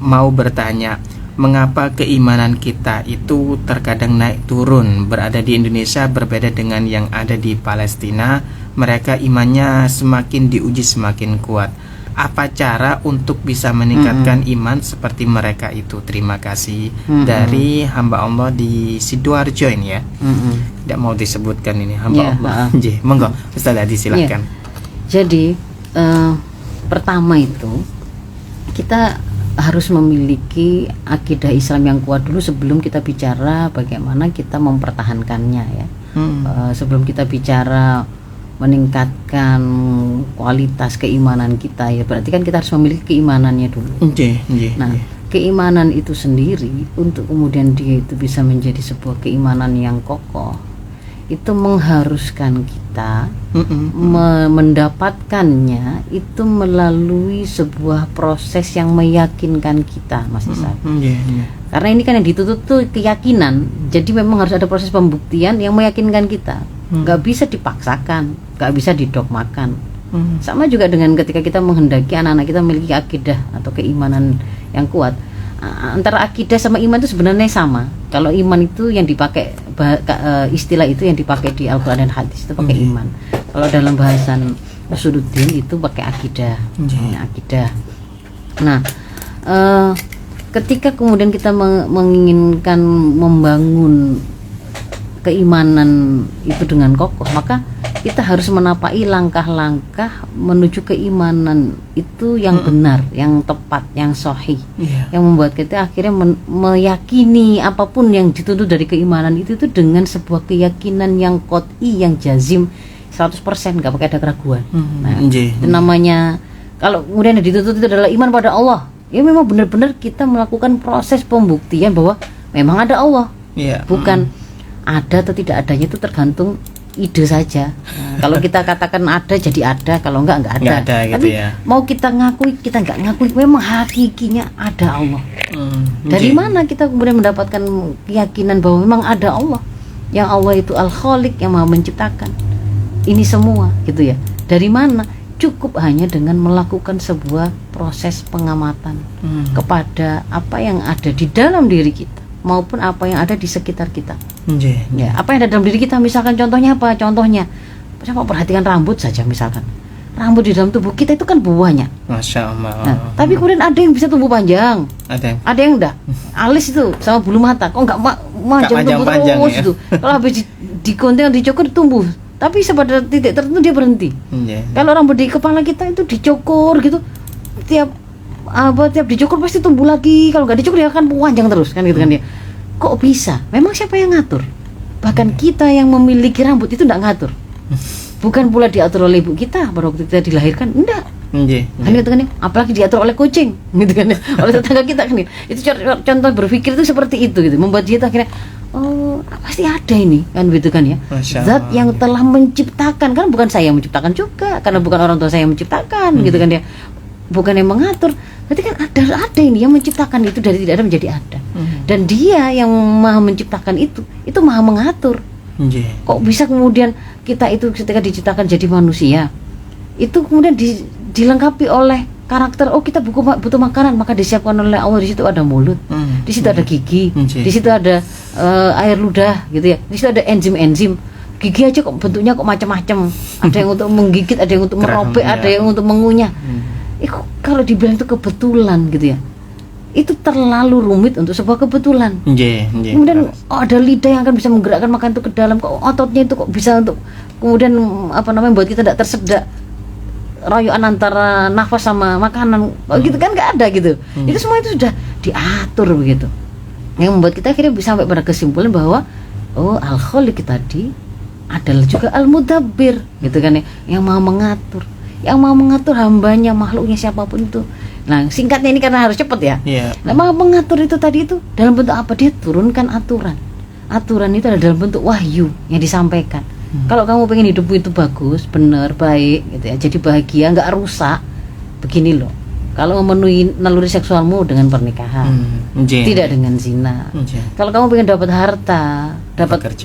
mau bertanya, mengapa keimanan kita itu terkadang naik turun? Berada di Indonesia berbeda dengan yang ada di Palestina. Mereka imannya semakin diuji semakin kuat. Apa cara untuk bisa meningkatkan iman seperti mereka itu? Terima kasih. Dari hamba Allah di Sidoarjo ini ya. Tidak mau disebutkan ini hamba Allah. Monggo Ustazah disilakan. Jadi pertama itu kita harus memiliki akidah Islam yang kuat dulu sebelum kita bicara bagaimana kita mempertahankannya ya. Sebelum kita bicara meningkatkan kualitas keimanan kita ya, berarti kan kita harus memiliki keimanannya dulu. Nah, keimanan itu sendiri untuk kemudian dia itu bisa menjadi sebuah keimanan yang kokoh, itu mengharuskan kita mendapatkannya itu melalui sebuah proses yang meyakinkan kita, Mas Isa. Karena ini kan yang dituntut tuh keyakinan, jadi memang harus ada proses pembuktian yang meyakinkan kita. Nggak bisa dipaksakan, nggak bisa didogmakan. Sama juga dengan ketika kita menghendaki anak-anak kita memiliki akidah atau keimanan yang kuat. antara akidah sama iman itu sebenarnya sama. Kalau iman itu yang dipakai istilah itu yang dipakai di Al-Qur'an dan hadis itu pakai iman. Kalau dalam bahasan usuluddin itu pakai akidah. Akidah. Nah, ketika kemudian kita menginginkan membangun keimanan itu dengan kokoh, maka kita harus menapai langkah-langkah menuju keimanan itu yang benar, yang tepat, yang sahih, yang membuat kita akhirnya meyakini apapun yang dituntut dari keimanan itu dengan sebuah keyakinan yang qot'i, yang jazim 100%, nggak pakai ada keraguan. Nah, itu namanya, kalau kemudian yang dituntut itu adalah iman pada Allah, ya memang benar-benar kita melakukan proses pembuktian bahwa memang ada Allah, bukan ada atau tidak adanya itu tergantung ide saja. Kalau kita katakan ada jadi ada, kalau enggak ada. Gitu. Tapi mau kita ngakui kita enggak ngakui, memang hakikinya ada Allah. Dari mana kita kemudian mendapatkan keyakinan bahwa memang ada Allah, yang Allah itu Al-Khaliq, yang Maha menciptakan ini semua gitu ya. Dari mana? Cukup hanya dengan melakukan sebuah proses pengamatan kepada apa yang ada di dalam diri kita maupun apa yang ada di sekitar kita. Ya, apa yang ada dalam diri kita, misalkan contohnya apa? Contohnya, coba perhatikan rambut saja misalkan. Rambut di dalam tubuh kita itu kan buahnya. Masya Allah. Nah, tapi kemudian ada yang bisa tumbuh panjang. Ada yang enggak. Alis itu sama bulu mata, kok enggak panjang tumbuh terus itu. Kalau habis digonting dicukur tumbuh. Tapi pada titik tertentu dia berhenti. Kalau rambut di kepala kita itu dicukur gitu, tiap dicukur pasti tumbuh lagi. Kalau nggak dicukur dia akan panjang terus kan gitu kan dia. Kok bisa? Memang siapa yang ngatur? Bahkan kita yang memiliki rambut itu enggak ngatur. Bukan pula diatur oleh ibu kita pada waktu kita dilahirkan, enggak. Kan gitu kan ya. Apalagi diatur oleh kucing gitu kan ya. Oleh tetangga kita kan ya. Itu contoh berpikir itu seperti itu gitu. Membuat dia akhirnya pasti ada ini kan gitu kan ya. Zat yang telah menciptakan, kan bukan saya yang menciptakan juga, karena bukan orang tua saya yang menciptakan gitu kan ya. Bukan yang mengatur. Berarti kan ada ini yang menciptakan itu dari tidak ada menjadi ada. Dan dia yang maha menciptakan itu maha mengatur. Kok bisa kemudian kita itu ketika diciptakan jadi manusia itu kemudian dilengkapi oleh karakter, kita butuh makanan, maka disiapkan oleh Allah. Di situ ada mulut, di situ ada gigi, di situ ada air ludah gitu ya, di situ ada enzim-enzim. Gigi aja kok bentuknya kok macam-macam, ada yang untuk menggigit, ada yang untuk merobek, ada yang untuk mengunyah. Kalau dibilang itu kebetulan gitu ya, itu terlalu rumit untuk sebuah kebetulan. Kemudian ada lidah yang akan bisa menggerakkan makanan itu ke dalam, kok ototnya itu kok bisa untuk kemudian buat kita tidak tersedak rayuan antara nafas sama makanan, gitu kan nggak ada gitu. Itu semua itu sudah diatur begitu, yang membuat kita akhirnya bisa sampai pada kesimpulan bahwa Al-Khaliq tadi adalah juga Al-Mudabbir gitu kan ya, yang maha mengatur, hambanya, makhluknya siapapun itu. Nah, singkatnya ini karena harus cepat ya. Nah, maha mengatur itu tadi itu dalam bentuk apa? Dia turunkan aturan. Aturan itu adalah dalam bentuk wahyu yang disampaikan. Kalau kamu pengen hidupmu itu bagus, benar, baik gitu ya, jadi bahagia, nggak rusak, begini loh. Kalau memenuhi naluri seksualmu dengan pernikahan, tidak dengan zina. Kalau kamu pengen dapat harta, dapat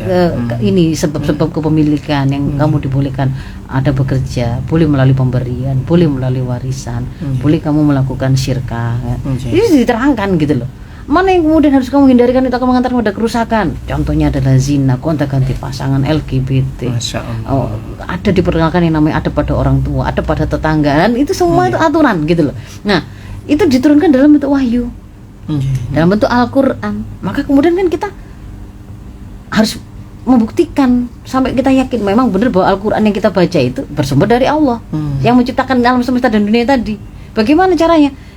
ini sebab-sebab kepemilikan yang kamu dibolehkan, ada bekerja, boleh melalui pemberian, boleh melalui warisan, boleh kamu melakukan syirkah. Ini diterangkan gitu loh. Mana yang kemudian harus kamu hindarikan, itu akan mengantar pada kerusakan. Contohnya adalah zina, gonta-ganti pasangan, LGBT. Ada diperkenalkan yang namanya ada pada orang tua, ada pada tetangga, dan itu semua itu aturan gitu loh. Nah, itu diturunkan dalam bentuk wahyu, dalam bentuk Al-Quran. Maka kemudian kan kita harus membuktikan sampai kita yakin memang benar bahwa Al-Quran yang kita baca itu bersumber dari Allah yang menciptakan alam semesta dan dunia tadi. Bagaimana caranya?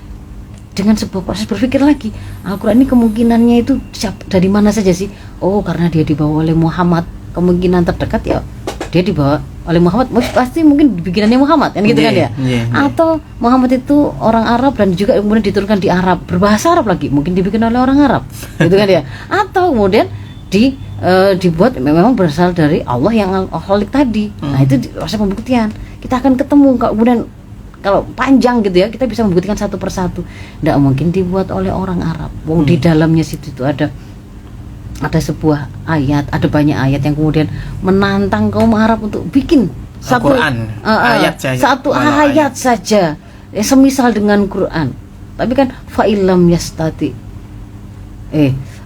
Dengan sebuah proses berpikir lagi. Al-Quran ini kemungkinannya itu dari mana saja sih? Karena dia dibawa oleh Muhammad, kemungkinan terdekat ya dia dibawa oleh Muhammad, pasti mungkin bikinannya Muhammad kan gitu kan ya. Atau Muhammad itu orang Arab dan juga kemudian diturunkan di Arab, berbahasa Arab lagi, mungkin dibikin oleh orang Arab gitu kan ya. Atau kemudian dibuat memang berasal dari Allah yang Al-Khaliq tadi. Nah, itu proses pembuktian. Kita akan ketemu kemudian kalau panjang gitu ya, kita bisa membuktikan satu persatu. Tidak mungkin dibuat oleh orang Arab. Di dalamnya situ itu ada sebuah ayat, ada banyak ayat yang kemudian menantang kaum Arab untuk bikin satu ayat saja, semisal dengan Quran. Tapi kan fa'ilam yastati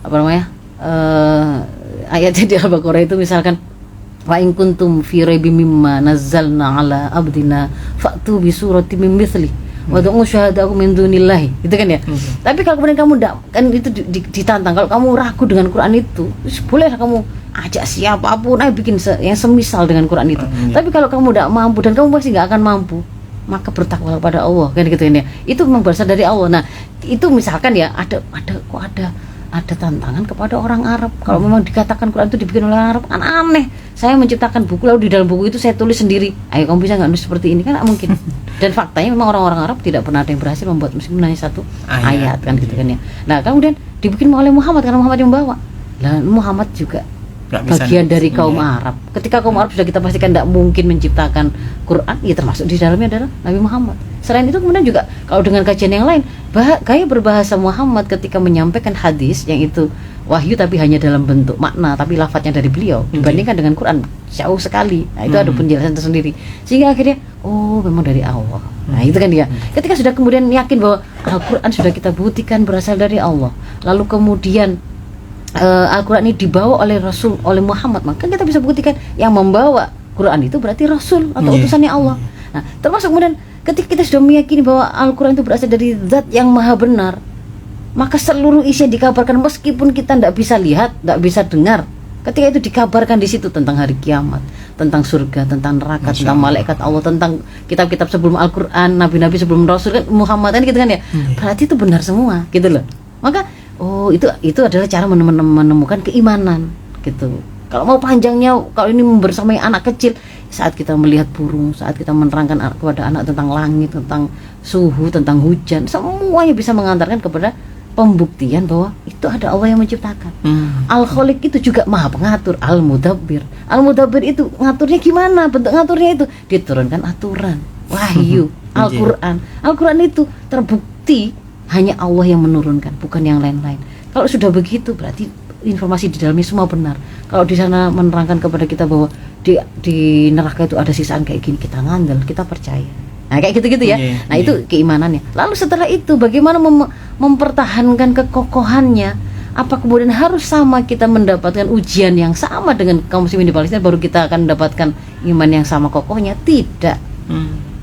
apa namanya, ayatnya di Al-Baqarah itu misalkan wa in kuntum fi raibim mimma nazzalna ala abdina fa'tu bi suratin min mithli wa du'u syuhada'akum min dunillahi, gitu kan ya. Tapi kalau kemudian kamu enggak, kan itu ditantang, kalau kamu ragu dengan Quran itu, bolehlah kamu ajak siapapun ayo bikin yang semisal dengan Quran itu. Tapi kalau kamu enggak mampu, dan kamu pasti enggak akan mampu, maka bertakwalah kepada Allah, kan gitu kan ya. Itu memang berasal dari Allah. Nah, itu misalkan ya ada tantangan kepada orang Arab. Kalau memang dikatakan Quran itu dibikin oleh orang Arab, kan aneh. Saya menciptakan buku, lalu di dalam buku itu saya tulis sendiri, ayo kamu bisa nggak nulis seperti ini, kan nggak mungkin. Dan faktanya memang orang-orang Arab tidak pernah ada yang berhasil membuat meskipun hanya satu ayat kan gitu kan ya. Nah kemudian dibikin oleh Muhammad karena Muhammad yang bawa. Lah Muhammad juga bagian dari kaum Arab. Ketika kaum Arab sudah kita pastikan tidak mungkin menciptakan Quran, ya termasuk di dalamnya adalah Nabi Muhammad. Selain itu kemudian juga kalau dengan kajian yang lain, gaya berbahasa Muhammad ketika menyampaikan hadis yang itu wahyu tapi hanya dalam bentuk makna tapi lafadznya dari beliau dibandingkan dengan Quran jauh sekali. Nah itu ada penjelasan tersendiri sehingga akhirnya memang dari Allah. Nah itu kan dia. Ketika sudah kemudian yakin bahwa Al-Quran sudah kita buktikan berasal dari Allah, lalu kemudian Al-Quran ini dibawa oleh Rasul, oleh Muhammad, maka kita bisa buktikan yang membawa Quran itu berarti Rasul atau utusannya Allah. Nah, termasuk kemudian ketika kita sudah meyakini bahwa Al-Quran itu berasal dari Zat yang Maha Benar, maka seluruh isi yang dikabarkan meskipun kita tidak bisa lihat, tidak bisa dengar, ketika itu dikabarkan di situ tentang hari kiamat, tentang surga, tentang neraka, tentang malaikat Allah, tentang kitab-kitab sebelum Al-Quran, nabi-nabi sebelum Rasul kan Muhammad kan gitu kan ya. Berarti itu benar semua gitu loh. Maka itu adalah cara menemukan keimanan gitu. Kalau mau panjangnya, kalau ini membersamai anak kecil, saat kita melihat burung, saat kita menerangkan kepada anak tentang langit, tentang suhu, tentang hujan, semuanya bisa mengantarkan kepada pembuktian bahwa itu ada Allah yang menciptakan. Al-Khaliq itu juga Maha Pengatur, Al-Mudabbir. Al-Mudabbir itu ngaturnya gimana? Bentuk ngaturnya itu diturunkan aturan, wahyu, Al-Quran. Al-Quran itu terbukti hanya Allah yang menurunkan, bukan yang lain-lain. Kalau sudah begitu berarti informasi di dalamnya semua benar. Kalau di sana menerangkan kepada kita bahwa di neraka itu ada sisaan kayak gini, kita ngandel, kita percaya. Nah kayak gitu-gitu ya. Nah itu keimanannya. Lalu setelah itu bagaimana mempertahankan kekokohannya? Apa kemudian harus sama kita mendapatkan ujian yang sama dengan kaum muslimin di Palestina baru kita akan mendapatkan iman yang sama kokohnya? Tidak.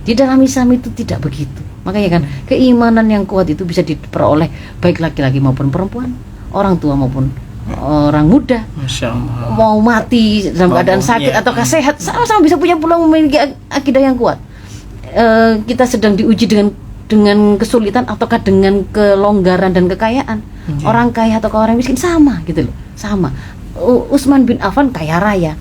Di dalam Islam itu tidak begitu. Makanya kan keimanan yang kuat itu bisa diperoleh baik laki-laki maupun perempuan, orang tua maupun orang muda. Masya Allah. Mau mati dalam keadaan sakit ataukah sehat, sama-sama bisa punya peluang memiliki akidah yang kuat. Kita sedang diuji dengan kesulitan ataukah dengan kelonggaran dan kekayaan. Orang kaya ataukah orang miskin sama gitu loh, sama. Utsman bin Affan kaya raya.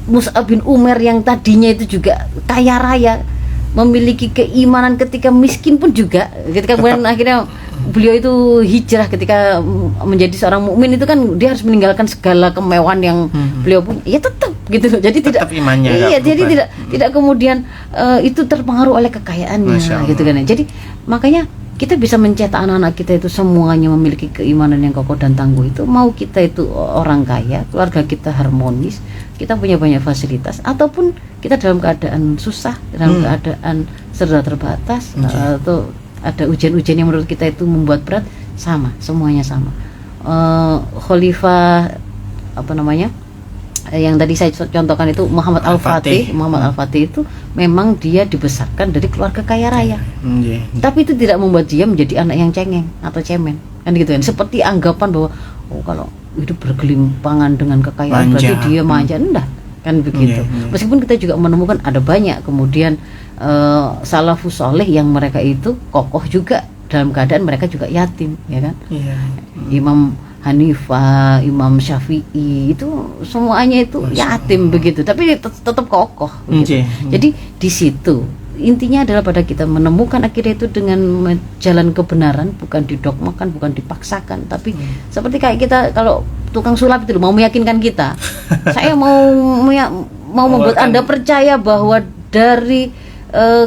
Mus'ab bin Umair yang tadinya itu juga kaya raya, memiliki keimanan ketika miskin pun juga, ketika kemudian akhirnya beliau itu hijrah ketika menjadi seorang mukmin itu kan dia harus meninggalkan segala kemewahan yang beliau punya, ya tetap gitu loh. Jadi tetap tidak imannya, iya, jadi tidak kemudian itu terpengaruh oleh kekayaannya gitu kan. Jadi makanya kita bisa mencetak anak-anak kita itu semuanya memiliki keimanan yang kokoh dan tangguh. Itu mau kita itu orang kaya, keluarga kita harmonis, kita punya banyak fasilitas, ataupun kita dalam keadaan susah, dalam keadaan serba terbatas, atau ada ujian-ujian yang menurut kita itu membuat berat, sama, semuanya sama. Khalifah yang tadi saya contohkan itu Muhammad Al-Fatih. Muhammad Al-Fatih itu memang dia dibesarkan dari keluarga kaya raya. Tapi itu tidak membuat dia menjadi anak yang cengeng atau cemen. Kan gitu kan. Seperti anggapan bahwa kalau hidup bergelimpangan dengan kekayaan berarti dia manja. Enggak, kan begitu. Meskipun kita juga menemukan ada banyak kemudian salafus saleh yang mereka itu kokoh juga dalam keadaan mereka juga yatim, ya kan? Imam Hanifah, Imam Syafi'i itu semuanya itu yatim begitu, tapi tetap kokoh begitu. Jadi di situ intinya adalah pada kita menemukan akidah itu dengan jalan kebenaran, bukan didogmakan, bukan dipaksakan, tapi seperti kayak kita kalau tukang sulap itu mau meyakinkan kita, saya mau membuat Anda percaya bahwa dari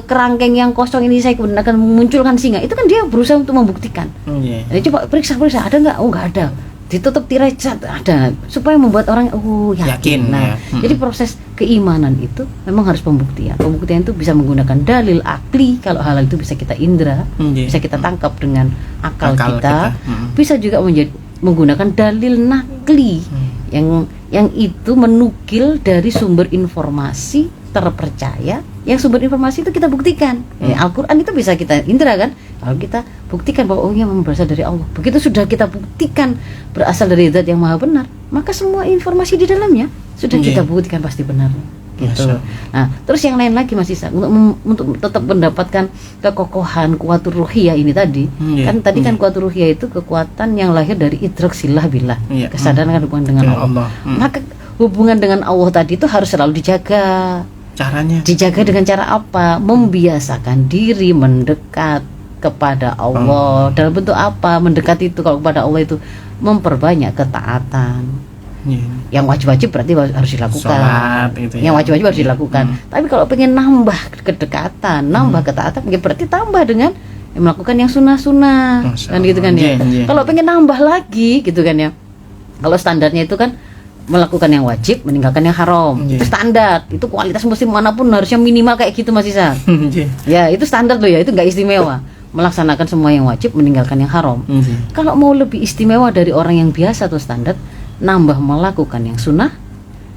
kerangkeng yang kosong ini saya akan memunculkan singa. Itu kan dia berusaha untuk membuktikan. Jadi coba periksa ada nggak? Oh nggak ada. ditutup tirai ada supaya membuat orang yakin. Nah, jadi proses keimanan itu memang harus pembuktian. Pembuktian itu bisa menggunakan dalil akli, kalau halal itu bisa kita indra, bisa kita tangkap dengan akal kita. Bisa juga menggunakan dalil nakli yang itu menukil dari sumber informasi terpercaya, yang sumber informasi itu kita buktikan. Al-Quran itu bisa kita indra kan, kalau kita buktikan bahwa memang berasal dari Allah. Begitu sudah kita buktikan berasal dari zat yang maha benar, maka semua informasi di dalamnya sudah kita buktikan pasti benar gitu. Nah, terus yang lain lagi Mas Isa, untuk tetap mendapatkan kekokohan kuwatur ruhiyah ini tadi, kan tadi kan kuwatur ruhiyah itu kekuatan yang lahir dari idrak silah billah, kesadaran hubungan dengan Allah. Maka hubungan dengan Allah tadi itu harus selalu dijaga. Caranya dijaga dengan cara apa? Membiasakan diri mendekat kepada Allah. Dalam bentuk apa mendekat itu? Kalau kepada Allah itu memperbanyak ketaatan. Yang wajib-wajib berarti harus dilakukan. Sholat, itu yang wajib-wajib harus dilakukan. Tapi kalau pengen nambah kedekatan, nambah ketaatan, ya berarti tambah dengan melakukan yang sunnah-sunnah, kan gitu kan ya. Kalau pengen nambah lagi gitu kan ya. Kalau standarnya itu kan melakukan yang wajib, meninggalkan yang haram. Itu standar. Itu kualitas muslim manapun harusnya minimal kayak gitu Mas Isa. Ya, itu standar loh ya, itu enggak istimewa. Melaksanakan semua yang wajib, meninggalkan yang haram. Kalau mau lebih istimewa dari orang yang biasa atau standar, nambah melakukan yang sunnah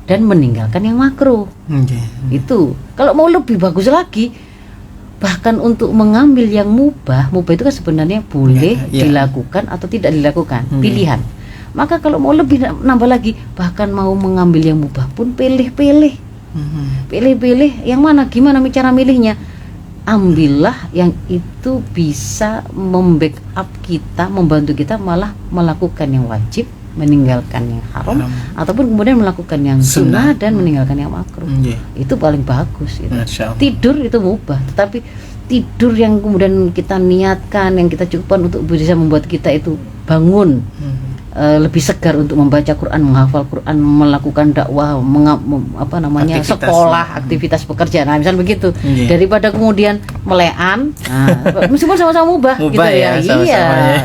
dan meninggalkan yang makruh. Itu. Kalau mau lebih bagus lagi, bahkan untuk mengambil yang mubah itu kan sebenarnya boleh dilakukan atau tidak dilakukan, pilihan. Maka kalau mau lebih nambah lagi, bahkan mau mengambil yang mubah pun pilih-pilih. Pilih-pilih yang mana, gimana cara milihnya? Ambillah yang itu bisa membackup kita, membantu kita malah melakukan yang wajib, meninggalkan yang haram, ataupun kemudian melakukan yang sunnah dan meninggalkan yang makruh. Itu paling bagus itu. Tidur itu mubah, tetapi tidur yang kemudian kita niatkan, yang kita cukupkan untuk bisa membuat kita itu bangun lebih segar untuk membaca Quran, menghafal Quran, melakukan dakwah, aktivitas, sekolah, aktivitas pekerjaan, nah, misal begitu, daripada kemudian melean, meskipun sama-sama mubah gitu ya,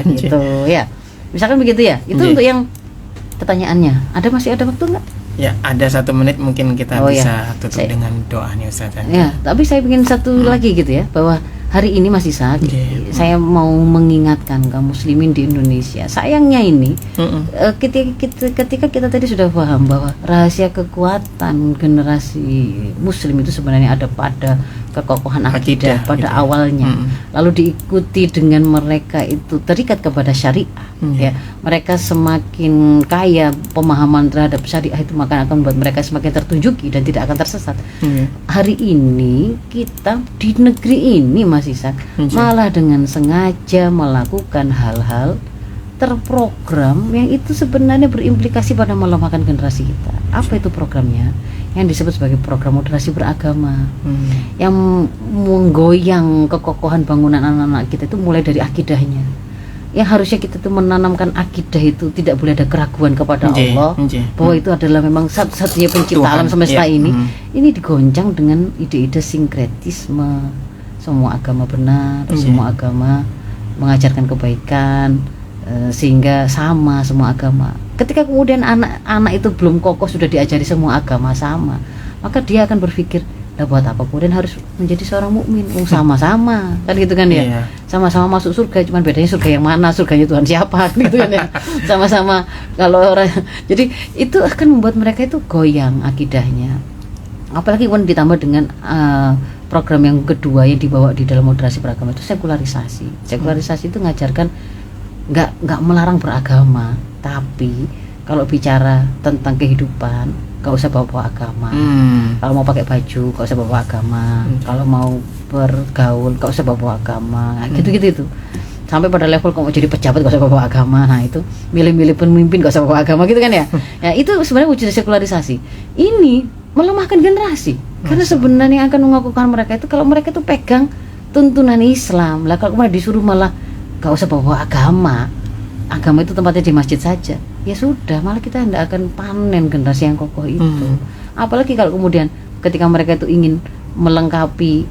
gitu ya, misalkan begitu ya, itu untuk yang pertanyaannya. Masih ada waktu nggak? Ya, ada 1 menit mungkin kita bisa tutup dengan doa nih Ustaz. Ya, tapi saya ingin satu lagi gitu ya, bahwa hari ini Mas Isa, saya mau mengingatkan kaum muslimin di Indonesia. Sayangnya ini, ketika kita tadi sudah paham bahwa rahasia kekuatan generasi muslim itu sebenarnya ada pada kekokohan akidah pada awalnya, lalu diikuti dengan mereka itu terikat kepada syariah. Ya, mereka semakin kaya pemahaman terhadap syariah itu, maka akan membuat mereka semakin tertunjuki dan tidak akan tersesat. Hari ini kita di negeri ini Mas Ishak malah dengan sengaja melakukan hal-hal terprogram yang itu sebenarnya berimplikasi pada melemahkan generasi kita. Apa itu programnya? Yang disebut sebagai program moderasi beragama, yang menggoyang kekokohan bangunan anak-anak kita itu mulai dari akidahnya. Yang harusnya kita tuh menanamkan akidah itu tidak boleh ada keraguan kepada Allah, bahwa itu adalah memang satu-satunya pencipta alam semesta ini. Ini digoncang dengan ide-ide sinkretisme. Semua agama benar, semua agama mengajarkan kebaikan, sehingga sama semua agama. Ketika kemudian anak-anak itu belum kokoh sudah diajari semua agama sama, maka dia akan berpikir, lah buat apa kemudian harus menjadi seorang mukmin? Sama-sama kan gitu kan ya, sama-sama masuk surga, cuman bedanya surga yang mana, surganya Tuhan siapa gitu kan ya. Sama-sama kalau orang, jadi itu akan membuat mereka itu goyang akidahnya. Apalagi kemudian ditambah dengan program yang kedua yang dibawa di dalam moderasi beragama itu sekularisasi. Sekularisasi itu ngajarkan nggak melarang beragama, tapi kalau bicara tentang kehidupan nggak usah bawa agama. Kalau mau pakai baju nggak usah bawa agama. Kalau mau bergaul nggak usah bawa agama. Gitu-gitu itu. Sampai pada level kalau mau jadi pejabat nggak usah bawa agama. Nah itu milih-milih pemimpin nggak usah bawa agama gitu kan ya. Ya itu sebenarnya wujud sekularisasi. Ini melemahkan generasi. Karena sebenarnya yang akan mengakukan mereka itu kalau mereka itu pegang tuntunan Islam. Lah kalau kemudian disuruh malah gak usah bawa agama itu tempatnya di masjid saja, ya sudah, malah kita tidak akan panen generasi yang kokoh itu. Apalagi kalau kemudian ketika mereka itu ingin melengkapi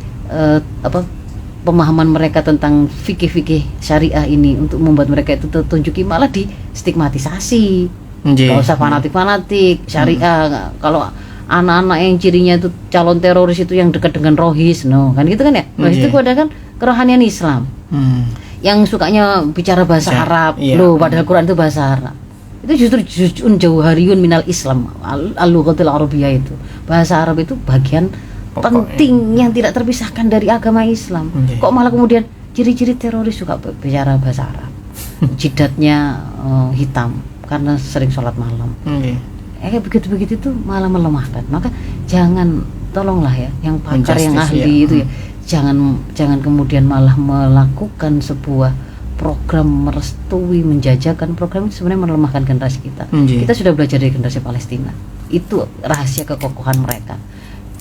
pemahaman mereka tentang fikih-fikih syariah ini untuk membuat mereka itu tertunjuki malah di stigmatisasi. Gak usah fanatik-fanatik syariah. Kalau anak-anak yang cirinya itu calon teroris itu yang dekat dengan rohis, kan gitu kan ya. Rohis itu ada kan kerohanian Islam. Yang sukanya bicara bahasa Arab, loh padahal Quran itu bahasa Arab. Itu justru juz'un jauhariyun minal Islam, al-lughatul arabiyyah itu. Bahasa Arab itu bagian penting yang tidak terpisahkan dari agama Islam. Kok malah kemudian ciri-ciri teroris suka bicara bahasa Arab. Jidatnya hitam karena sering sholat malam. Kayak begitu-begitu itu malah melemahkan. Maka tolonglah ya yang pakar yang ahli itu ya. Jangan kemudian malah melakukan sebuah program merestui, menjajakan program itu sebenarnya melemahkan generasi kita. Kita sudah belajar dari generasi Palestina. Itu rahasia kekokohan mereka.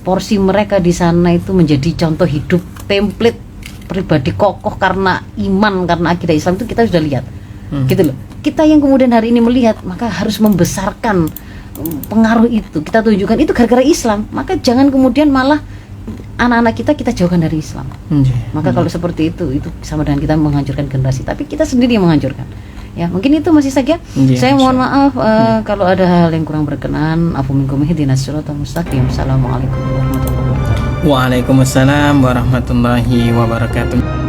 Porsi mereka di sana itu menjadi contoh hidup, template pribadi kokoh karena iman, karena akidah Islam itu kita sudah lihat. Gitu loh. Kita yang kemudian hari ini melihat, maka harus membesarkan pengaruh itu. Kita tunjukkan itu gara-gara Islam. Maka jangan kemudian malah anak-anak kita jauhkan dari Islam. Maka kalau seperti itu sama dengan kita menghancurkan generasi, tapi kita sendiri yang menghancurkan. Ya, mungkin itu masih saja. Saya mohon maaf kalau ada hal yang kurang berkenan. Afu minkum ihdinas siratal mustaqim. Assalamualaikum warahmatullahi wabarakatuh. Waalaikumsalam warahmatullahi wabarakatuh.